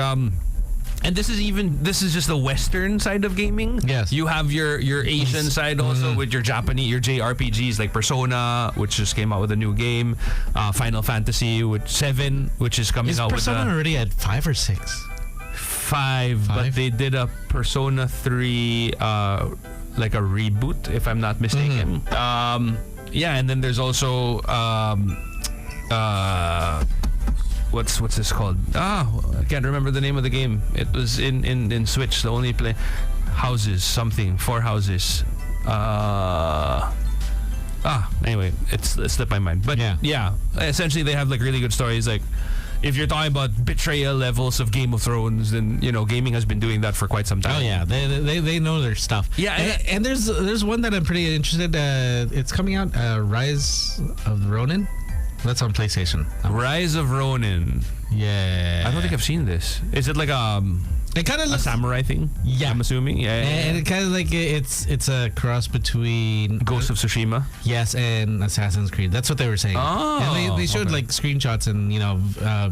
Speaker 1: and this is just the Western side of gaming.
Speaker 2: Yes.
Speaker 1: You have your Asian side also with your Japanese, your JRPGs like Persona, which just came out with a new game. Final Fantasy with 7, which is coming out
Speaker 2: Persona
Speaker 1: with
Speaker 2: already at 5 or 6?
Speaker 1: 5, but they did a Persona 3 like a reboot, if I'm not mistaken. And then there's also what's this called? I can't remember the name of the game. It was in Switch. The only play Houses something 4 Houses. Anyway, it slipped my mind. But yeah, essentially they have like really good stories. Like if you're talking about betrayal levels of Game of Thrones, then gaming has been doing that for quite some time.
Speaker 2: Oh yeah, they know their stuff.
Speaker 1: Yeah,
Speaker 2: and there's one that I'm pretty interested. It's coming out, Rise of the Ronin. That's on PlayStation.
Speaker 1: Rise of Ronin.
Speaker 2: Yeah.
Speaker 1: I don't think I've seen this. Is it like
Speaker 2: it kind of
Speaker 1: a samurai thing?
Speaker 2: Yeah,
Speaker 1: I'm assuming. Yeah.
Speaker 2: And it kind of like it's a cross between
Speaker 1: Ghost of Tsushima.
Speaker 2: Yes, and Assassin's Creed. That's what they were saying.
Speaker 1: Oh,
Speaker 2: and they showed like screenshots and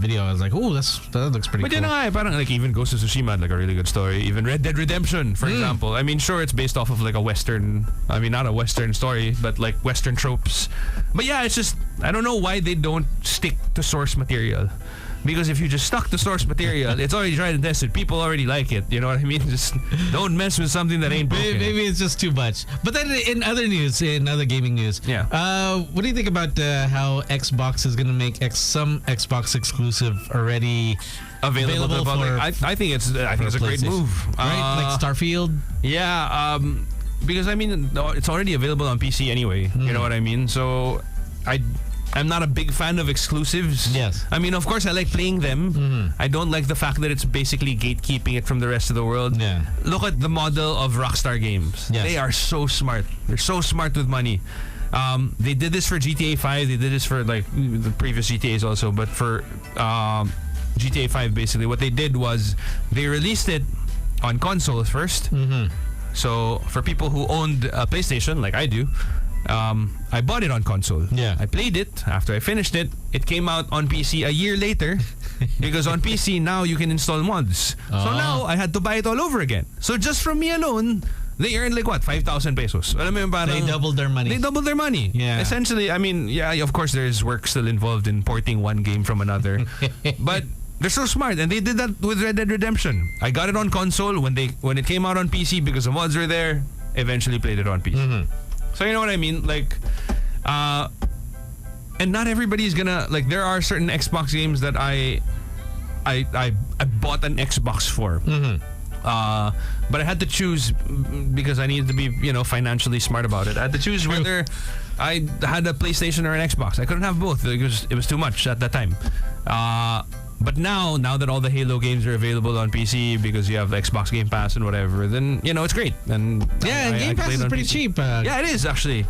Speaker 2: video. I was like, oh, that looks pretty cool.
Speaker 1: But parang like even Ghost of Tsushima had like a really good story. Even Red Dead Redemption, for example. I mean, sure, it's based off of like a Western. I mean, not a Western story, but like Western tropes. But yeah, it's just I don't know why they don't stick to source material. Because if you just stuck to source material, it's already tried and tested. People already like it. You know what I mean? Just don't mess with something that ain't broken.
Speaker 2: Maybe it's just too much. But then in other news, in other gaming news, what do you think about how Xbox is going to make some Xbox exclusive already available for?
Speaker 1: I think it's a great move.
Speaker 2: Right? Like Starfield?
Speaker 1: Yeah. Because I mean, it's already available on PC anyway. You know what I mean? So I'm not a big fan of exclusives.
Speaker 2: Yes.
Speaker 1: I mean, of course, I like playing them. I don't like the fact that it's basically gatekeeping it from the rest of the world.
Speaker 2: Yeah.
Speaker 1: Look at the model of Rockstar Games. Yes. They are so smart. They're so smart with money. They did this for GTA 5. They did this for like the previous GTAs also. But for GTA 5, basically, what they did was they released it on consoles first. So for people who owned a PlayStation, like I do, I bought it on console.
Speaker 2: Yeah.
Speaker 1: I played it. After I finished it, it came out on PC a year later because on PC now you can install mods. So now I had to buy it all over again. So just from me alone, they earned like what, 5,000 pesos. Alam mo yun, parang,
Speaker 2: they doubled their money.
Speaker 1: They doubled their money.
Speaker 2: Yeah.
Speaker 1: Essentially, I mean, yeah, of course there's work still involved in porting one game from another. But they're so smart, and they did that with Red Dead Redemption. I got it on console when it came out on PC because the mods were there. Eventually played it on PC. So you know what I mean? Like, and not everybody's gonna like. There are certain Xbox games that I bought an Xbox for. But I had to choose because I needed to be financially smart about it. I had to choose whether I had a PlayStation or an Xbox. I couldn't have both. It was too much at that time. But now that all the Halo games are available on PC because you have the Xbox Game Pass and whatever, then it's great. And
Speaker 2: Game Pass is pretty cheap.
Speaker 1: Yeah, it is actually.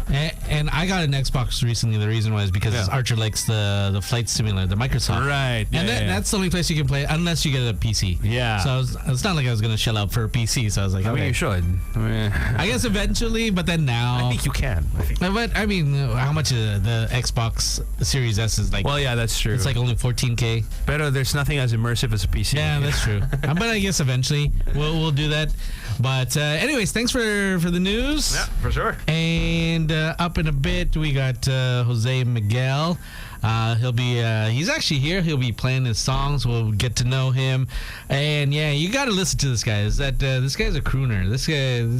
Speaker 2: And I got an Xbox recently. The reason was because Archer likes the flight simulator, the Microsoft.
Speaker 1: Right.
Speaker 2: And that's the only place you can play unless you get a PC.
Speaker 1: Yeah.
Speaker 2: So it's not like I was going to shell out for a PC. So I was like,
Speaker 1: I mean, you should.
Speaker 2: I guess eventually, but then now.
Speaker 1: I think you can.
Speaker 2: But I mean, how much the Xbox Series S is like?
Speaker 1: Well, yeah, that's true.
Speaker 2: It's like only 14K.
Speaker 1: Pero there's nothing as immersive as a PC.
Speaker 2: Yeah, that's true. But I guess eventually we'll do that. But anyways, thanks for the news.
Speaker 1: Yeah, for sure.
Speaker 2: And up in a bit, we got Jose Miguel. He'll be he's actually here. He'll be playing his songs. We'll get to know him. And yeah, you got to listen to this guy. This guy's a crooner. This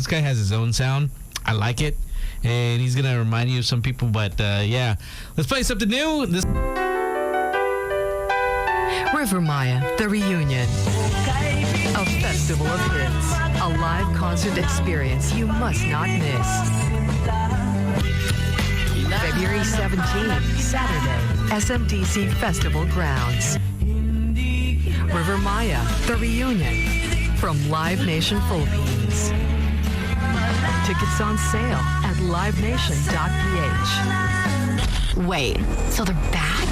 Speaker 2: guy has his own sound. I like it. And he's going to remind you of some people. But yeah, let's play something new.
Speaker 9: River Maya, The Reunion. A festival of hits. A live concert experience you must not miss. February 17th, Saturday, SMDC Festival Grounds. River Maya, The Reunion. From Live Nation Philippines. Tickets on sale at livenation.ph.
Speaker 6: Wait, so they're back?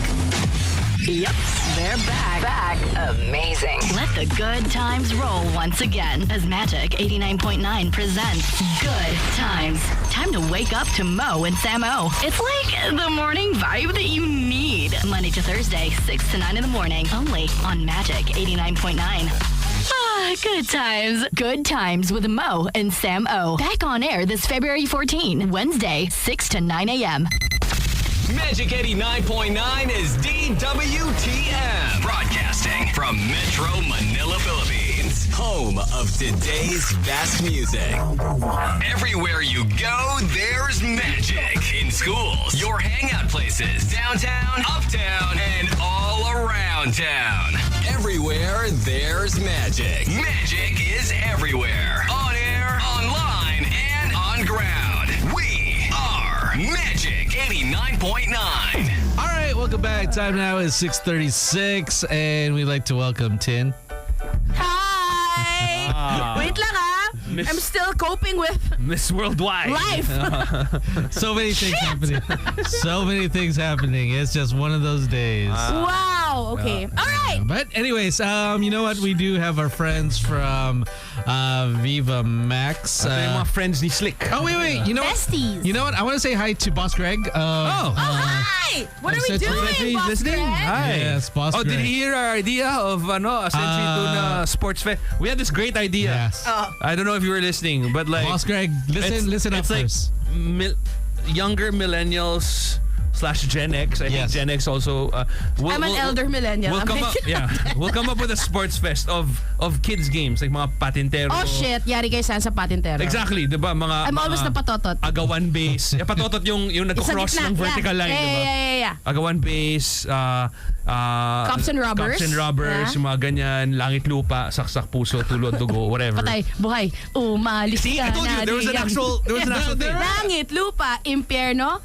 Speaker 6: Yep, they're back. Amazing.
Speaker 7: Let the good times roll once again as Magic 89.9 presents Good Times. Time to wake up to Mo and Samo. It's like the morning vibe that you need. Monday to Thursday, 6 to 9 in the morning, only on Magic 89.9. Good times. Good times with Mo and Sam O. Back on air this February 14, Wednesday, 6 to 9 a.m.
Speaker 4: Magic 89.9 is DWTM. Broadcasting from Metro Manila, Philippines. Home of today's best music. Everywhere you go, there's magic. In schools, your hangout places, downtown, uptown, and all around town. Everywhere, there's magic. Magic is everywhere. On air, online, and on ground. We are Magic 89.9.
Speaker 2: All right, welcome back. Time now is 6:36, and we'd like to welcome Tin.
Speaker 10: Hi! Wait lang I'm still coping with
Speaker 1: Miss Worldwide
Speaker 10: life.
Speaker 2: So many things happening. So many things happening. It's just one of those days.
Speaker 10: Wow. Okay. All right.
Speaker 2: But anyways, you know what? We do have our friends from Viva Max.
Speaker 1: Ito yung mga friends ni Slick.
Speaker 2: Oh, wait. You know
Speaker 10: Besties.
Speaker 2: what? You know what? I want to say hi to Boss Greg.
Speaker 10: Hi! What are we doing,
Speaker 1: He's
Speaker 10: Boss
Speaker 1: listening.
Speaker 10: Greg?
Speaker 1: Hi.
Speaker 2: Yes, Boss
Speaker 1: Oh,
Speaker 2: Greg.
Speaker 1: did he hear our idea of a Century Tuna Sports Fest? We had this great idea.
Speaker 2: Yes.
Speaker 1: I don't know if you were listening, but like
Speaker 2: Boss Greg, listen up
Speaker 1: it's like
Speaker 2: first.
Speaker 1: Younger millennials / Gen X. I think Gen X also.
Speaker 10: I'm an elder millennial.
Speaker 1: We'll come up, we'll come up with a sports fest of kids games like mga patintero.
Speaker 10: Oh shit, yari kayo sa patintero.
Speaker 1: Exactly, 'di ba? Mga
Speaker 10: I'm always napatotot.
Speaker 1: Agawan base. Patotot yung nagko-cross ng vertical line, 'di ba?
Speaker 10: Yeah.
Speaker 1: Agawan base,
Speaker 10: Cops and robbers.
Speaker 1: Yung mga ganyan, langit lupa, saksak puso, tulod dugo, whatever.
Speaker 10: Patay, buhay, umalis
Speaker 1: See,
Speaker 10: ka
Speaker 1: I told you,
Speaker 10: na
Speaker 1: there was an
Speaker 10: diyan.
Speaker 1: actual thing.
Speaker 10: Langit, lupa, impyerno,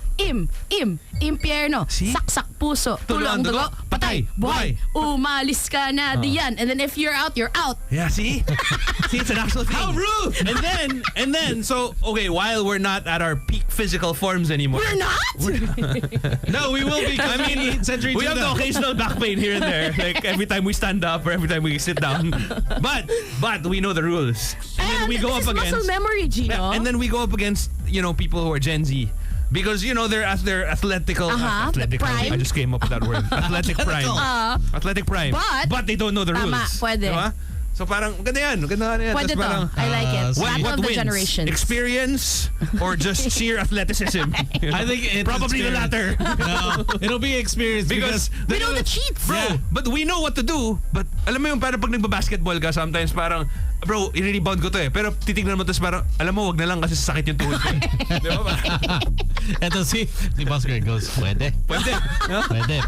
Speaker 10: impyerno, saksak puso, tulong dugo, patay, buhay, umalis ka na diyan. And then if you're out, you're out.
Speaker 1: Yeah, see? See, it's an actual thing.
Speaker 2: How rude!
Speaker 1: And then, so, okay, while we're not at our peak physical forms anymore.
Speaker 10: We're not?
Speaker 2: No, we will be. I mean, Century
Speaker 1: We have the occasional back pain here and there, like every time we stand up or every time we sit down. But we know the rules. And then we go up against
Speaker 10: muscle memory, Gino.
Speaker 1: and then we go up against people who are Gen Z. Because they're at their athletical.
Speaker 10: the prime.
Speaker 1: I just came up with that word. Athletic prime. Athletic prime.
Speaker 10: But
Speaker 1: they don't know the rules.
Speaker 10: Pwede.
Speaker 1: Diba? So parang ganda yan.
Speaker 10: Pwede
Speaker 1: Tas
Speaker 10: to.
Speaker 1: parang,
Speaker 10: I like it.
Speaker 2: what
Speaker 10: Battle of the
Speaker 1: wins?
Speaker 10: generations.
Speaker 1: Experience or just sheer athleticism?
Speaker 2: I think it's
Speaker 1: Probably the latter.
Speaker 2: No, it'll be experience because
Speaker 10: We know the cheats.
Speaker 1: Bro, but we know what to do. But alam mo yung parang pag nagbabasketball ka, sometimes parang, bro, i-rebound ko to pero titignan mo tapos parang, alam mo, wag na lang kasi sakit yung tuhod ko. Di ba?
Speaker 2: Ito si Boss Greg goes, pwede. Pwede. Okay.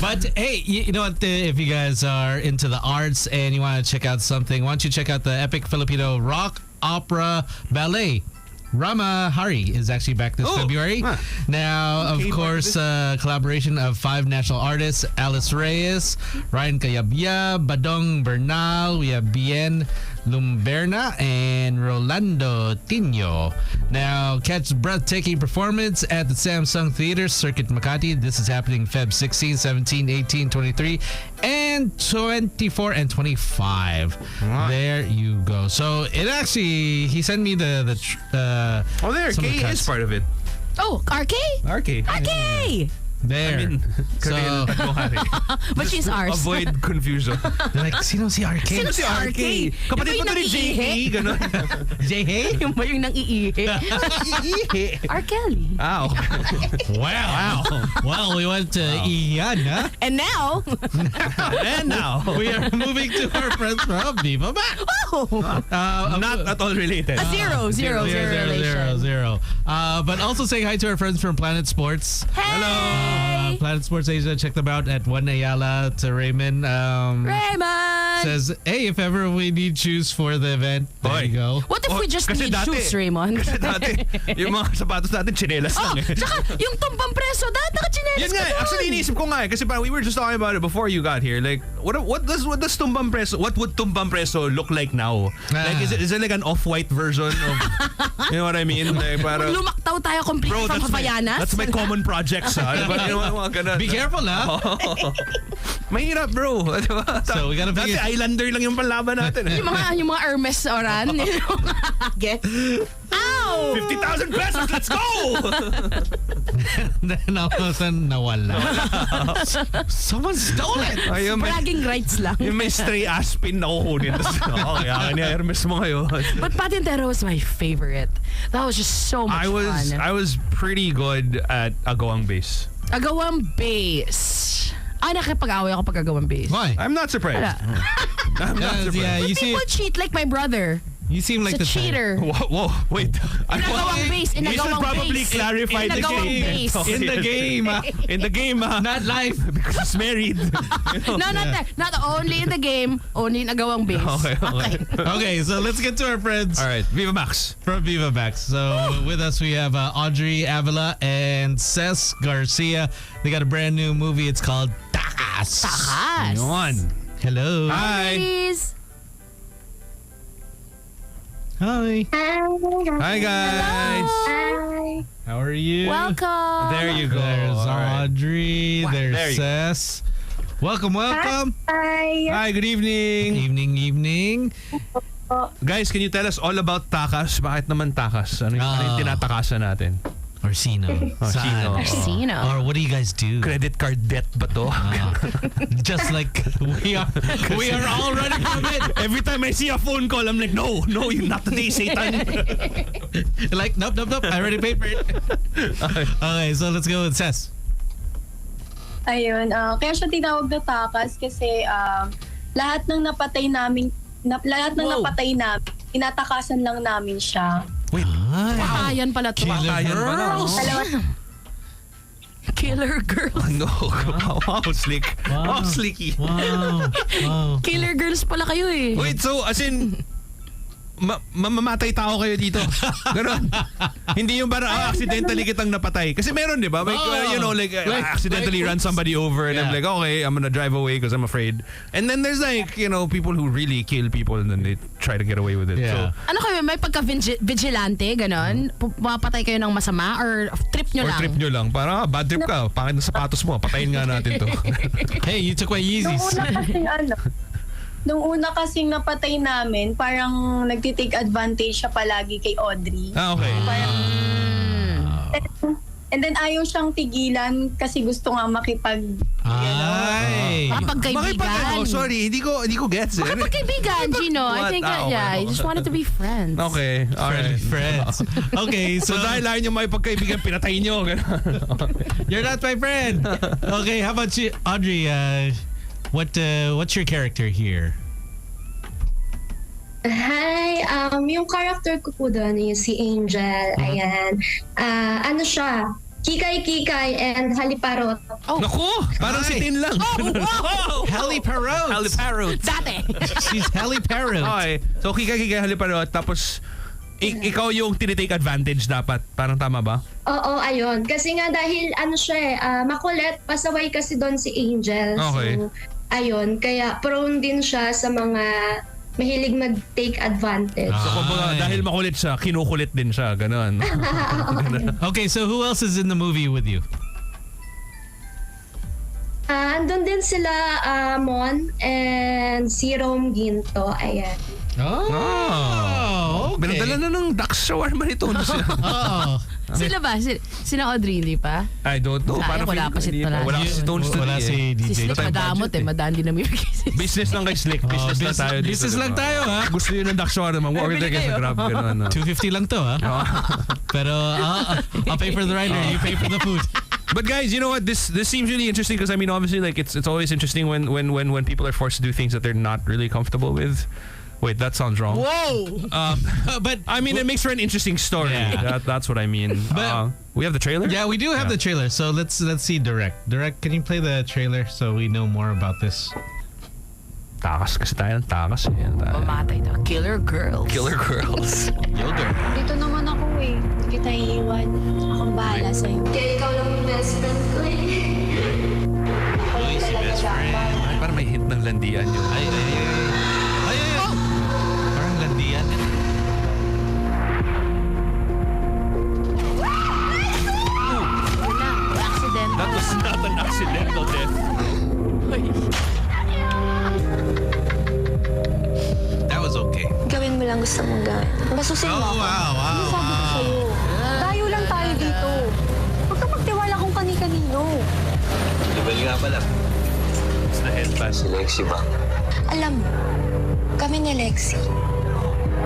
Speaker 2: But hey, you know what? If you guys are into the arts and you want to check out something, why don't you check out the epic Filipino rock opera ballet? Rama Hari is actually back this February. Now, of course, collaboration of 5 national artists: Alice Reyes, Ryan Cayabia, Badong Bernal, we have Bien Lumberna, and Rolando Tino. Now, catch breathtaking performance at the Samsung Theater, Circuit Makati. This is happening Feb 16, 17, 18, 23, and 24 and 25. There you go. So it actually, he sent me the
Speaker 1: there,
Speaker 2: some of the
Speaker 1: K is
Speaker 2: cuts.
Speaker 1: part of it.
Speaker 10: Oh, RK?
Speaker 1: RK.
Speaker 10: RK!
Speaker 2: There.
Speaker 1: I mean,
Speaker 2: So-
Speaker 10: But she's ours.
Speaker 1: Avoid confusion.
Speaker 2: They're like, sino si RK?
Speaker 10: Sino si RK?
Speaker 1: Kapatid
Speaker 10: Yung
Speaker 1: mo to ni JK, gano'n.
Speaker 2: J-Hey?
Speaker 10: Yung ba yung nang-iihi? R. Kelly.
Speaker 1: Okay.
Speaker 2: Wow. Well, we went to Ian, huh?
Speaker 10: And now,
Speaker 1: And now,
Speaker 2: We are moving to our friends from Viva Max.
Speaker 1: not at all related.
Speaker 10: a zero relation.
Speaker 2: But also saying hi to our friends from Planet Sports.
Speaker 10: Hey!
Speaker 2: Planet Sports Asia, check them out at Juan Ayala to Raymond.
Speaker 10: Raymond!
Speaker 2: Says, hey, if ever we need shoes for the event, there you go.
Speaker 10: What if we just
Speaker 1: kasi
Speaker 10: need
Speaker 1: dati-
Speaker 10: shoes, Raymond?
Speaker 1: Kasi dati, yung mga sapatos natin, chinelas
Speaker 10: Oh,
Speaker 1: lang eh.
Speaker 10: tsaka yung tumbang preso, dahil nakachinelas
Speaker 1: Yun
Speaker 10: ka
Speaker 1: nga,
Speaker 10: doon.
Speaker 1: actually iniisip ko nga kasi parang we were just talking about it before you got here. Like, what does tumbang preso? What would tumbang preso look like now? Like, is it like an off-white version of, you know what I mean? Like, parang,
Speaker 10: Lumaktaw tayo complete
Speaker 1: bro,
Speaker 10: from Havayanas.
Speaker 1: that's my common projects, ha? Diba? You know, mga ganun.
Speaker 2: Be careful, huh?
Speaker 1: Mahirap, bro. Diba?
Speaker 2: So, we gotta
Speaker 1: Dati
Speaker 2: figure-
Speaker 1: Islander lang yung panlaban natin. Eh.
Speaker 10: yung mga Hermes oran. Get. Ow!
Speaker 1: 50,000 pesos, let's go!
Speaker 2: Then all of a sudden, nawala. Someone stole it!
Speaker 1: Ayun, may,
Speaker 10: Bragging rights lang.
Speaker 1: yung may stray aspin na kukunin. Okay, akin ni Hermes mo ngayon.
Speaker 10: But Patintero was my favorite. That was just so much fun.
Speaker 1: I was pretty good at agawang base.
Speaker 10: Agawang base. Nakipag-away ako pag agawang base.
Speaker 2: Why?
Speaker 1: I'm not surprised.
Speaker 10: Wala.
Speaker 1: I'm not surprised.
Speaker 2: Yeah, you see,
Speaker 10: People cheat like my brother.
Speaker 2: You seem like
Speaker 10: It's a
Speaker 2: the type.
Speaker 10: cheater.
Speaker 1: Whoa, wait.
Speaker 10: Inagawang base.
Speaker 1: We should
Speaker 10: Inagawang
Speaker 1: probably
Speaker 10: base.
Speaker 1: clarify the
Speaker 10: Inagawang
Speaker 1: game.
Speaker 10: base.
Speaker 2: In the game,
Speaker 1: In the game,
Speaker 2: not live.
Speaker 1: because he's married.
Speaker 10: No, not only in the game, only nagawang base.
Speaker 1: Okay.
Speaker 2: Okay, so let's get to our friends
Speaker 1: All right, Viva Max.
Speaker 2: from Viva Max. So with us we have Audrey Avila and Cess Garcia. They got a brand new movie. It's called Takas.
Speaker 10: Takas.
Speaker 1: Yun.
Speaker 2: Hello.
Speaker 1: Hi.
Speaker 10: Please.
Speaker 2: Hi.
Speaker 1: Hi, guys.
Speaker 2: How are you?
Speaker 10: Welcome.
Speaker 1: There you go.
Speaker 2: There's
Speaker 1: All right.
Speaker 2: Audrey.
Speaker 1: There
Speaker 2: There's
Speaker 1: you go.
Speaker 2: Cess. Welcome.
Speaker 1: Hi, good evening.
Speaker 2: Evening.
Speaker 1: Guys, can you tell us all about Takas? Bakit naman Takas? Ano yung tinatakasan natin?
Speaker 2: Orsino.
Speaker 1: Orsino.
Speaker 10: Orsino.
Speaker 2: Or what do you guys do?
Speaker 1: Credit card debt ba to?
Speaker 2: Just like we are all running from it.
Speaker 1: Every time I see a phone call, I'm like, no, not today, Satan.
Speaker 2: Like, nope. I already paid for it. Okay, so let's go with Cess.
Speaker 11: Ayun, kaya siya tinawag na Takas kasi lahat ng napatay namin, tinatakasan lang namin siya.
Speaker 1: Wait.
Speaker 10: Patayan pala to.
Speaker 1: Patayan pala.
Speaker 10: Killer girls.
Speaker 1: No. Wow, slick. Wow, slicky.
Speaker 2: Wow.
Speaker 10: Killer girls pala kayo eh.
Speaker 1: Wait, so as in, mamamatay tao kayo dito. Ganon. Hindi yung parang accidentally kitang napatay. Kasi meron, di ba? Like, accidentally run somebody over and I'm like, okay, I'm gonna drive away because I'm afraid. And then there's like, people who really kill people and then they try to get away with it.
Speaker 2: Yeah.
Speaker 1: So,
Speaker 10: Ano kayo, may pagka-vigilante, ganon? Pumapatay kayo ng masama or trip nyo
Speaker 1: or
Speaker 10: lang?
Speaker 1: trip nyo lang. Parang, bad trip ka. Pangit na sapatos mo. Patayin nga natin to.
Speaker 2: Hey, you took my Yeezys.
Speaker 11: Nung una kasing napatay namin, parang nagtitake advantage siya palagi kay Audrey.
Speaker 1: Okay.
Speaker 11: And then ayaw siyang tigilan kasi gusto nga
Speaker 2: Ay.
Speaker 10: Makipagkaibigan.
Speaker 1: Sorry, hindi ko gets it.
Speaker 10: Makipagkaibigan, Gino. I think, I just wanted to be friends.
Speaker 1: Okay. All right.
Speaker 2: Friends. Okay,
Speaker 1: So
Speaker 2: so
Speaker 1: dahil ayaw nyo makipagkaibigan, pinatayin nyo.
Speaker 2: you're not my friend. Okay, how about you, Audrey? What's your character here?
Speaker 12: Hi, yung character ko po doon is si Angel. Ayan. Ano siya? Kikay and haliparot.
Speaker 1: Naku! Parang si Tin lang.
Speaker 2: Haliparot.
Speaker 1: Haliparot.
Speaker 10: Dati.
Speaker 2: She's haliparot.
Speaker 1: Okay. So, kikay haliparot. Tapos, ikaw yung tinitake advantage dapat. Parang tama ba?
Speaker 12: Oo, ayun. Kasi nga dahil makulit, pasaway kasi doon si Angel.
Speaker 1: Okay.
Speaker 12: So, ayun. Kaya prone din siya sa mga mahilig mag-take advantage.
Speaker 1: So, kumbaga, dahil makulit siya, kinukulit din siya. Ganon.
Speaker 2: Okay, so who else is in the movie with you?
Speaker 12: Andun din sila Mon and si Rome Ginto. Ayan.
Speaker 2: Oh, okay.
Speaker 1: Binadala na ng Dax shawarma nito.
Speaker 2: Oh.
Speaker 10: Sila ba? Sina Audrey, hindi pa?
Speaker 1: I don't know.
Speaker 10: Sayang, wala pa si Tola.
Speaker 1: Wala si Stones
Speaker 2: Wala si
Speaker 10: Si
Speaker 2: DJ.
Speaker 10: Slick madamot eh. Madaan din namin.
Speaker 1: Business lang kay Slick. Business lang tayo dito.
Speaker 2: Business lang tayo, ha?
Speaker 1: Gusto yun ng Dax shawarma. Order kayo sa Grab. Ganon.
Speaker 2: 250 lang to, ha? Pero I'll pay for the rider. You pay for the food.
Speaker 1: But guys, you know what? This seems really interesting because I mean, obviously, like it's always interesting when people are forced to do things that they're not really comfortable with. Wait, that sounds wrong.
Speaker 2: Whoa!
Speaker 1: But I mean, it makes for an interesting story.
Speaker 2: Yeah.
Speaker 1: That's what I mean.
Speaker 2: But-
Speaker 1: we have the trailer.
Speaker 2: Yeah, we do have the trailer. So let's see Direct. Direct, can you play the trailer so we know more about this?
Speaker 1: Takas kasi tayo ng takas.
Speaker 10: Mamatay daw. Killer girls.
Speaker 1: Killer girls.
Speaker 2: Yogurt.
Speaker 12: Dito naman ako eh. Hindi kita iiwan. Akong bahala sa'yo. Kaya ikaw lang yung best friend ko eh. Ako lang talaga dapat.
Speaker 1: Ay, parang may hint ng landian yun.
Speaker 2: Ay. Parang landian.
Speaker 10: Accident.
Speaker 1: That was not an accidental death.
Speaker 2: That was okay.
Speaker 12: Gawin mo lang gusto mong gawin. Basusin mo ako.
Speaker 2: Wow.
Speaker 12: Ano sabi ko sa'yo? Tayo lang tayo dito. Huwag ka magtiwala kung kani-kanino.
Speaker 13: Level nga pala.
Speaker 1: It's the headband.
Speaker 13: Si Lexi ba?
Speaker 12: Alam mo, kami ni Lexi,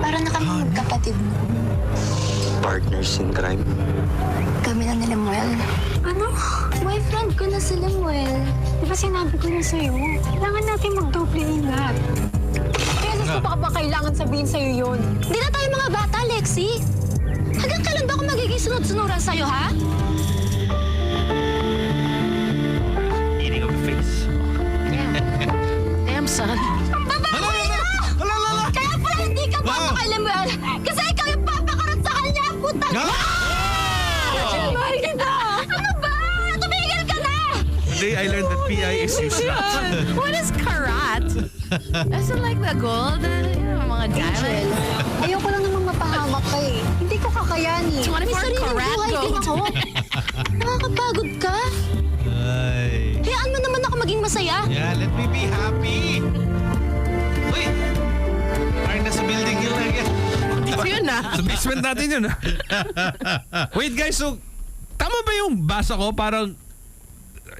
Speaker 12: para na kami magkapatid mo.
Speaker 13: Partners in crime.
Speaker 12: Kami na ni Lemuel. Ano? Boyfriend ko na si Lemuel. Di ba sinabi ko na sa'yo? Kailangan natin magdoble ingat. Kaya ko pa ba kailangan sabihin sa'yo yun?
Speaker 5: Di na tayo mga bata, Lexi. Hanggang kailan ba ako magiging sunod-sunuran sa'yo, ha?
Speaker 1: Eating of the face.
Speaker 10: Damn, son.
Speaker 5: Ang babae mo! Kaya pala hindi ka boto kay Lemuel. Kasi ikaw yung papakarot sa kanya, puta! Mahal kita! Ano ba? Tumigil ka na!
Speaker 1: Today I learned that PI is useless.
Speaker 10: What is karat? Isn't like the gold? Mga diamonds.
Speaker 12: Ayoko lang namang mapahamak ka eh. Hindi ko kakayanin.
Speaker 10: 24
Speaker 12: May sariling
Speaker 10: karat
Speaker 12: buhay din
Speaker 10: gold.
Speaker 12: ako. Nakakapagod ka.
Speaker 2: Ay.
Speaker 5: Hayaan mo naman ako maging masaya.
Speaker 2: Yeah, let me be happy. Wait. Parang nasa building yun again.
Speaker 10: Yun na.
Speaker 1: Sa basement natin yun. Wait guys, so tama ba yung basa ko? Parang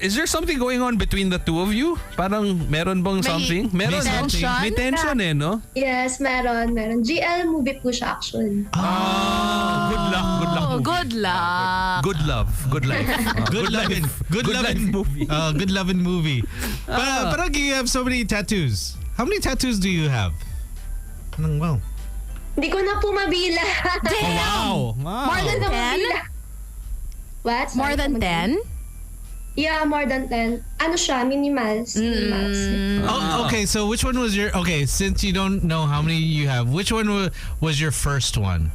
Speaker 1: is there something going on between the two of you? Parang meron bang something? Meron, no?
Speaker 10: tension?
Speaker 1: May tension no?
Speaker 12: Yes, meron. GL movie po siya actually.
Speaker 1: Good luck movie.
Speaker 10: Good luck.
Speaker 1: Good love. Good life.
Speaker 2: Good loving. Good loving
Speaker 1: movie.
Speaker 2: Good loving movie. Parang you have so many tattoos. How many tattoos do you have? Wow.
Speaker 12: Hindi ko na po mabila.
Speaker 1: Wow.
Speaker 10: More than 10?
Speaker 12: What?
Speaker 10: More than 10?
Speaker 12: Yeah, more than 10. Ano siya? Minimals.
Speaker 2: Oh, okay, so which one was your... Okay, since you don't know how many you have, which one was your first one?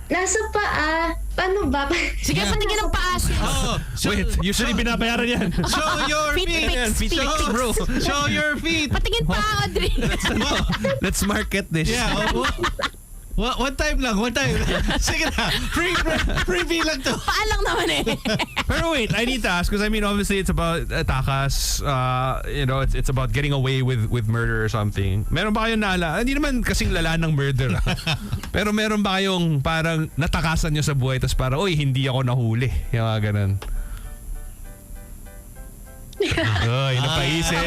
Speaker 12: Nasa paa. Paano ba?
Speaker 10: Sige, patingin ang paa.
Speaker 1: Wait, usually binabayaran yan.
Speaker 2: Show your
Speaker 10: Feet
Speaker 2: feet.
Speaker 10: pics,
Speaker 1: Feet
Speaker 10: feet
Speaker 1: pics,
Speaker 10: pics.
Speaker 1: bro.
Speaker 2: Show your feet.
Speaker 10: Patingin pa, Audrey.
Speaker 1: Let's market this.
Speaker 2: Yeah. One time lang. One time. Sige na. Free lang to.
Speaker 10: Paa lang naman eh.
Speaker 1: Pero wait, I need to ask because I mean obviously it's about Takas. It's about getting away with murder or something. Meron ba kayong naala? Hindi naman kasing lala ng murder. Pero meron ba kayong parang natakasan nyo sa buhay tapos parang, oy, hindi ako nahuli. Yung mga ganun. Oy, napaisip.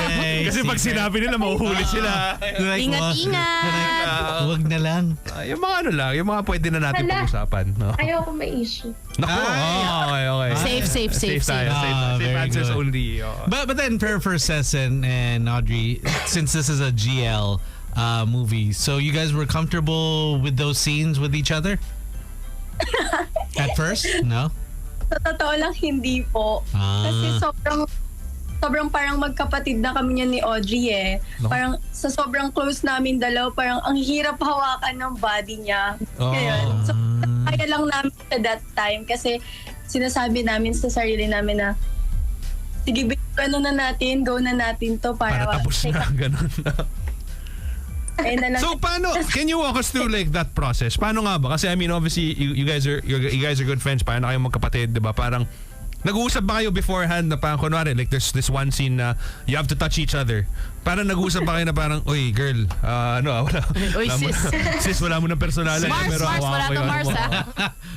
Speaker 1: Kasi pag sinabi nila, mahuhuli sila.
Speaker 10: Ingat-ingat.
Speaker 2: Wag na lang.
Speaker 1: Yung mga ano lang, yung mga pwede na natin pag-usapan. No?
Speaker 12: Ayaw ko may issue.
Speaker 1: Naku, okay.
Speaker 10: Safe.
Speaker 1: Safe
Speaker 2: very
Speaker 1: answers
Speaker 2: good.
Speaker 1: only.
Speaker 2: But then for Cess and Audrey, since this is a GL movie, so you guys were comfortable with those scenes with each other? At first? No?
Speaker 11: Sa totoo lang, hindi po. Kasi sobrang parang magkapatid na kami niya ni Audrey eh.
Speaker 1: No.
Speaker 11: Parang sa sobrang close namin dalaw, parang ang hirap hawakan ng body niya. Ngayon, so kaya lang namin at that time kasi sinasabi namin sa sarili namin na sige, go na natin to para
Speaker 1: tapos na, ganun. So paano, can you walk us through like that process? Paano nga ba? Kasi I mean obviously you guys are good friends, paano kayo magkapatid, 'di ba? Parang nag-uusap ba kayo beforehand na parang kunwari like there's this one scene na you have to touch each other. Parang nag-uusap ba kayo na parang, oy girl, wala.
Speaker 10: Oy sis.
Speaker 1: Sis, wala mo ng personalan.
Speaker 10: Mars, wala to Mars ha.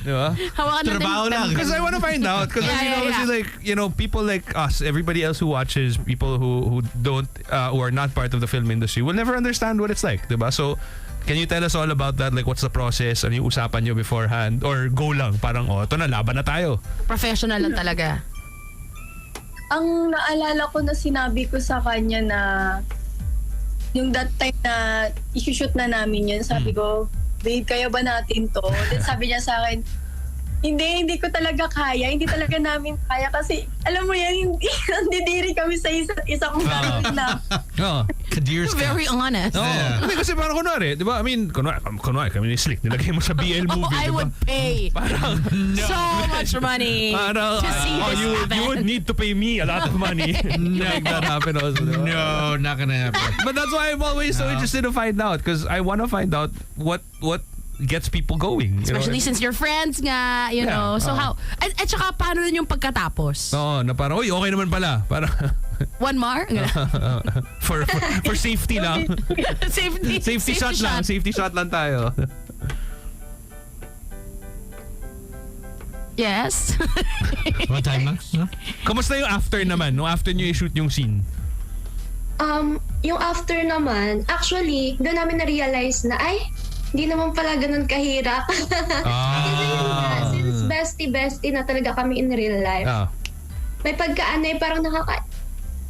Speaker 1: Diba?
Speaker 10: Hawakan na
Speaker 2: Trabaho lang.
Speaker 1: Because I want to find out. Because obviously like, people like us, everybody else who watches, people who don't, who are not part of the film industry will never understand what it's like. Diba? So, can you tell us all about that? Like, what's the process? Ano yung usapan nyo beforehand? Or go lang? Parang, ito na, laban na tayo.
Speaker 10: Professional lang talaga.
Speaker 11: Ang naalala ko na sinabi ko sa kanya na yung that time na isushoot na namin yun, sabi ko, babe, kaya ba natin to? Then sabi niya sa akin, hindi ko talaga kaya. Hindi talaga namin kaya kasi, alam mo yan, nandidiri kami sa isa't isa kung gano'n na.
Speaker 2: Kadir's
Speaker 10: Very honest.
Speaker 1: Hindi kasi parang kunwari, di ba? I mean, kunwari kami ni Slick, nilagay mo sa BL movie.
Speaker 10: I would pay
Speaker 1: parang,
Speaker 10: so much money to see this happen.
Speaker 1: You would need to pay me a lot of money to make that happen also. Diba?
Speaker 2: No, not gonna happen.
Speaker 1: But that's why I'm always so interested to find out because I want to find out what gets people going.
Speaker 10: Especially since you're friends nga, you know. So how, at saka paano rin yung pagkatapos?
Speaker 1: Oo, na parang, uy, okay naman pala. Parang,
Speaker 10: one more?
Speaker 1: for safety lang.
Speaker 10: Safety
Speaker 1: shot lang. Safety shot lang tayo.
Speaker 10: Yes.
Speaker 2: One time lang? No?
Speaker 1: Kamusta yung after naman? Nung after nyo i-shoot yung scene?
Speaker 12: Yung after naman, actually, doon namin na-realize na, hindi naman pala ganun kahirap. Kasi yun nga, since bestie na talaga kami in real life. May pagkaan parang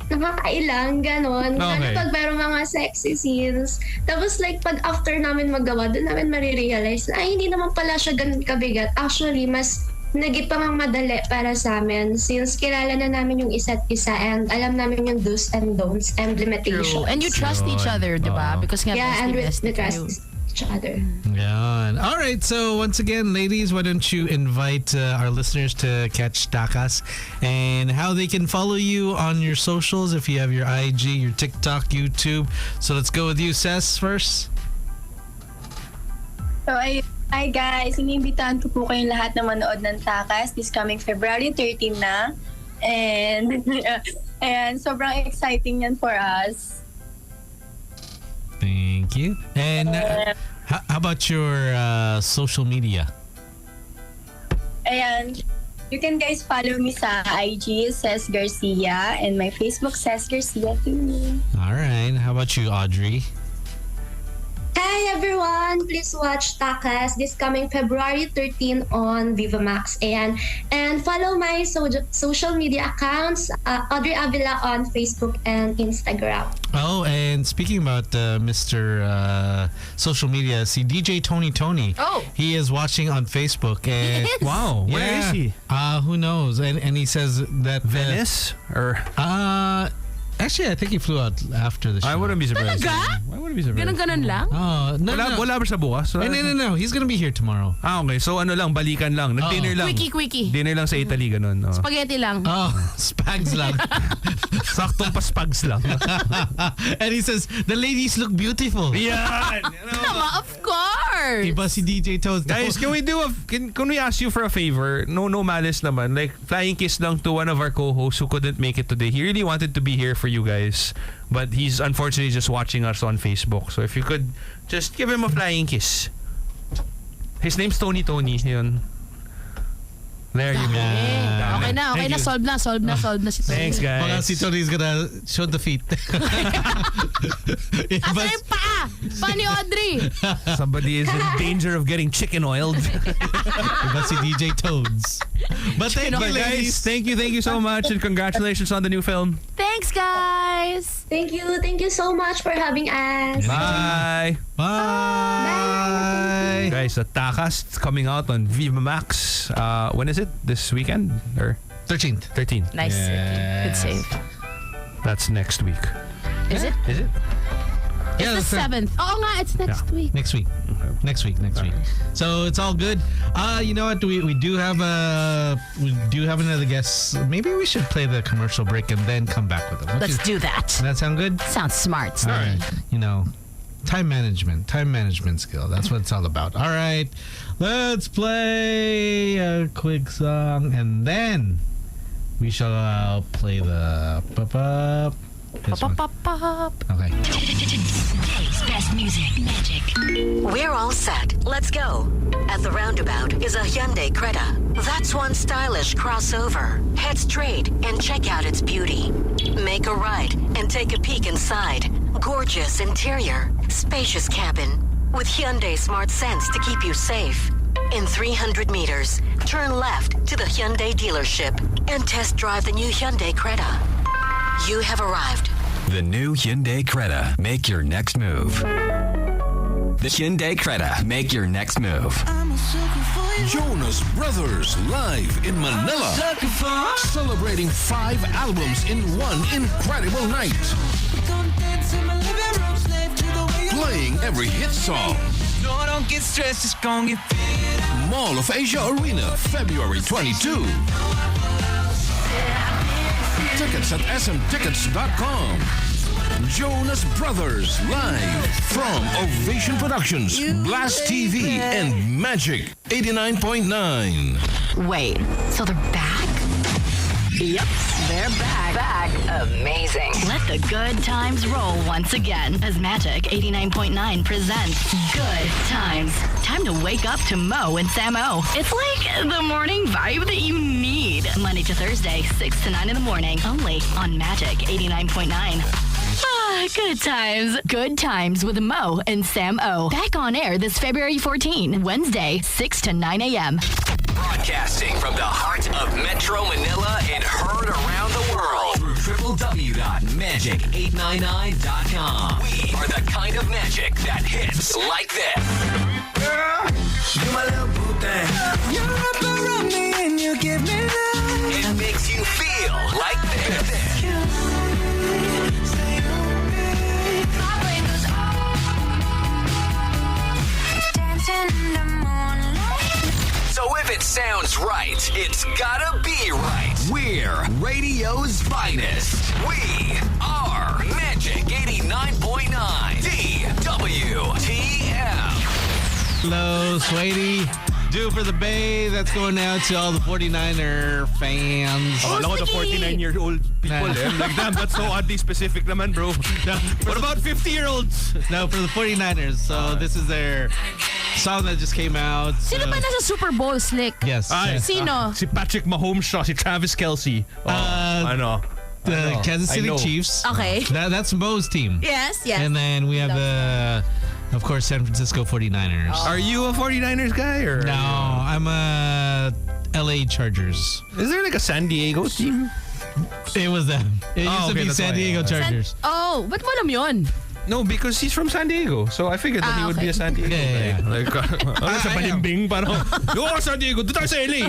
Speaker 12: nakakailang, ganon.
Speaker 1: Okay.
Speaker 12: Lalo pag meron mga sexy scenes. Tapos like, pag after namin magawa, doon namin marirealize na, ay, hindi naman pala siya ganun kabigat. Actually, mas naging pang madali para sa amin since kilala na namin yung isa't isa and alam namin yung do's and don'ts and limitations.
Speaker 10: True. And you trust each other, di ba? Because nga
Speaker 12: Yeah, and we
Speaker 10: invested
Speaker 12: trust each other.
Speaker 2: Yeah. All right. So once again, ladies, why don't you invite our listeners to catch Takas and how they can follow you on your socials if you have your IG, your TikTok, YouTube. So let's go with you, Ses, first.
Speaker 11: So, hi guys, iniimbitahan ko po kayong lahat na manood ng Takas this coming February 13 na. And, and sobrang exciting yan for us.
Speaker 2: Thank you. And how about your social media?
Speaker 11: Ayan, you can guys follow me sa IG, Ses Garcia, and my Facebook, Ses Garcia too.
Speaker 2: All right. How about you, Audrey?
Speaker 12: Hi everyone! Please watch Takas this coming February 13 on Viva Max and follow my social media accounts, Audrey Avila on Facebook and Instagram.
Speaker 2: Oh, and speaking about Mr. Social media, see DJ Tony.
Speaker 10: Oh.
Speaker 2: He is watching on Facebook. And
Speaker 10: He is?
Speaker 1: Wow, where is he?
Speaker 2: Who knows? And he says that
Speaker 1: Venice? Or
Speaker 2: actually, I think he flew out after the show.
Speaker 1: I wouldn't be surprised.
Speaker 10: Talaga?
Speaker 1: I wouldn't be surprised.
Speaker 10: Ganon lang?
Speaker 2: Oh, no.
Speaker 1: Wala ba siya bukas?
Speaker 2: No. He's gonna be here tomorrow.
Speaker 1: Okay. So ano lang, balikan lang. Nag-dinner lang.
Speaker 10: Quickie.
Speaker 1: Dinner lang sa Italy, ganun. Oh.
Speaker 10: Spaghetti lang.
Speaker 2: Oh, spags lang.
Speaker 1: Saktong paspags lang.
Speaker 2: And he says, the ladies look beautiful.
Speaker 1: Yan!
Speaker 10: Of course!
Speaker 2: Iba si DJ Toads.
Speaker 1: Guys, can we ask you for a favor? No malice naman. Like, flying kiss lang to one of our co-hosts who couldn't make it today. He really wanted to be here for you guys, but he's unfortunately just watching us on Facebook. So if you could just give him a flying kiss. His name's Tony. Yun. There you go.
Speaker 10: Okay na. Solve na si Tony.
Speaker 1: Thanks, guys.
Speaker 2: Baka si Tony's gonna show the feet.
Speaker 10: Asa yung paa? Pa ni Audrey?
Speaker 1: Somebody is in danger of getting chicken oiled.
Speaker 2: Iba si DJ Toads. But thank you,
Speaker 1: guys. Thank you so much, and congratulations on the new film.
Speaker 10: Thanks, guys.
Speaker 12: Thank you so much for having us.
Speaker 1: Bye.
Speaker 2: Bye.
Speaker 1: Guys, the Takas is coming out on Viva Max. When is it? This weekend? Or
Speaker 2: 13th.
Speaker 1: 13th.
Speaker 10: Nice. Good save.
Speaker 1: That's next week.
Speaker 10: Is it?
Speaker 1: Is it?
Speaker 10: It's the 7th. Oo nga, it's next week.
Speaker 2: Next week. Next week. So it's all good. You know what? We do have another guest. Maybe we should play the commercial break and then come back with them.
Speaker 10: Let's do that.
Speaker 2: Does that sound good?
Speaker 10: Sounds smart.
Speaker 2: All right. You know, time management skill. That's what it's all about. All right. Let's play a quick song and then we shall play the this one. Okay.
Speaker 3: Today's best music, magic. We're all set. Let's go. At the roundabout is a Hyundai Creta. That's one stylish crossover. Head straight and check out its beauty. Make a right and take a peek inside. Gorgeous interior, spacious cabin, with Hyundai Smart Sense to keep you safe. In 300 meters, turn left to the Hyundai dealership and test drive the new Hyundai Creta. You have arrived.
Speaker 4: The new Hyundai Creta. Make your next move. The Hyundai Creta. Make your next move.
Speaker 14: Jonas Brothers live in Manila. Celebrating 5 albums in one incredible night. Playing every hit song.
Speaker 8: No, don't get stressed, it's gonna get better.
Speaker 14: Mall of Asia Arena, February 22. Tickets at smtickets.com. Jonas Brothers live from Ovation Productions, Blast TV, and Magic 89.9.
Speaker 7: Wait, so they're back? Yep, they're back. Back amazing. Let the good times roll once again as Magic 89.9 presents Good Times. Time to wake up to Mo and Samo. It's like the morning vibe that you need. Monday to Thursday, 6 to 9 in the morning. Only on Magic 89.9. Good times. Good times with Mo and Sam O. Back on air this February 14, Wednesday, 6 to 9 a.m.
Speaker 4: Broadcasting from the heart of Metro Manila and heard around the world. www.magic899.com. We are the kind of magic that hits like this.
Speaker 8: You my little boo thing. You wrap around me and you give me love.
Speaker 4: It makes you feel like this. So if it sounds right, it's gotta be right. We're radio's finest. We are Magic 89.9 DWTM.
Speaker 2: Hello, Sweetie. Do for the Bay. That's going out to all the 49er fans.
Speaker 1: Oh, alam ko the 49-year-old people. Like, damn, that's so oddly specific naman, bro. What about 50-year-olds?
Speaker 2: No, for the 49ers. So this is their song that just came out.
Speaker 10: Sino ba nasa Super Bowl, Slick?
Speaker 2: Yes.
Speaker 10: Sino?
Speaker 1: Si Patrick Mahomes siya, si Travis Kelce.
Speaker 2: The Kansas City Chiefs.
Speaker 10: Okay.
Speaker 2: That's Mo's team.
Speaker 10: Yes.
Speaker 2: And then we have of course, San Francisco 49ers.
Speaker 1: Are you a 49ers guy? Or?
Speaker 2: No, I'm a LA Chargers.
Speaker 1: Is there like a San Diego team?
Speaker 2: It was them. It used to be San Diego Chargers.
Speaker 10: Ba't mo alam yun?
Speaker 1: No, because he's from San Diego. So I figured that he would be a San Diego guy. Like, sa balimbing, parang, yo, San Diego, doon tayo sa LA.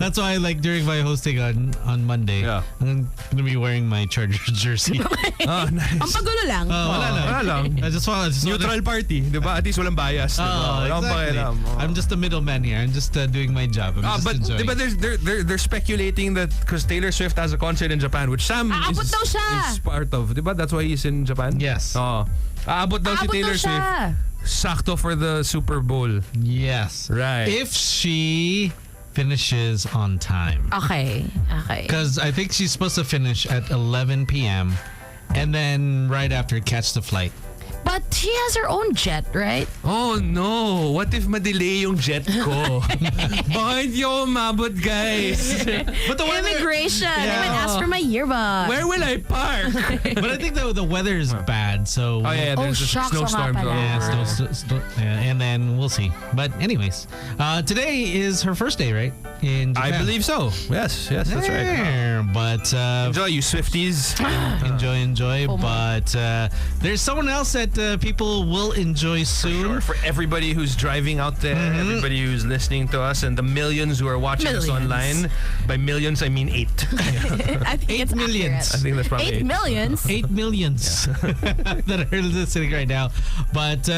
Speaker 2: That's why, like, during my hosting on Monday, I'm going to be wearing my Chargers jersey.
Speaker 1: Oh, nice.
Speaker 10: Ang pagulo lang.
Speaker 1: Wala lang.
Speaker 2: I just want
Speaker 1: neutral party, di ba? At least walang bias.
Speaker 2: Exactly. I'm just a middleman here. I'm just doing my job. I'm just enjoying.
Speaker 1: But they're speculating that because Taylor Swift has a concert in Japan, which Sam is part of. Di ba? That's why he's in Japan.
Speaker 2: Yes.
Speaker 1: Aabot daw si Taylor Swift. Sakto for the Super Bowl.
Speaker 2: Yes.
Speaker 1: Right.
Speaker 2: If she finishes on time.
Speaker 10: Okay.
Speaker 2: Because I think she's supposed to finish at 11 p.m. and then right after catch the flight.
Speaker 10: But she has her own jet, right?
Speaker 1: Oh no! What if madelay yung jet ko? Bakit yung umabot, guys?
Speaker 10: But the immigration. I even asked for my yearbook.
Speaker 1: Where will I park?
Speaker 2: But I think the weather is bad, so
Speaker 1: there's a snowstorm.
Speaker 2: And then we'll see. But anyways, today is her first day, right? In Japan.
Speaker 1: I believe so. Yes, that's right.
Speaker 2: But
Speaker 1: enjoy, you Swifties.
Speaker 2: enjoy. But there's someone else that people will enjoy soon.
Speaker 1: For everybody who's driving out there, everybody who's listening to us, and the millions who are watching us online. By millions, I mean 8.
Speaker 10: I think
Speaker 2: 8 millions.
Speaker 1: I think that's probably
Speaker 10: 8 millions.
Speaker 2: 8 millions that are listening right now. But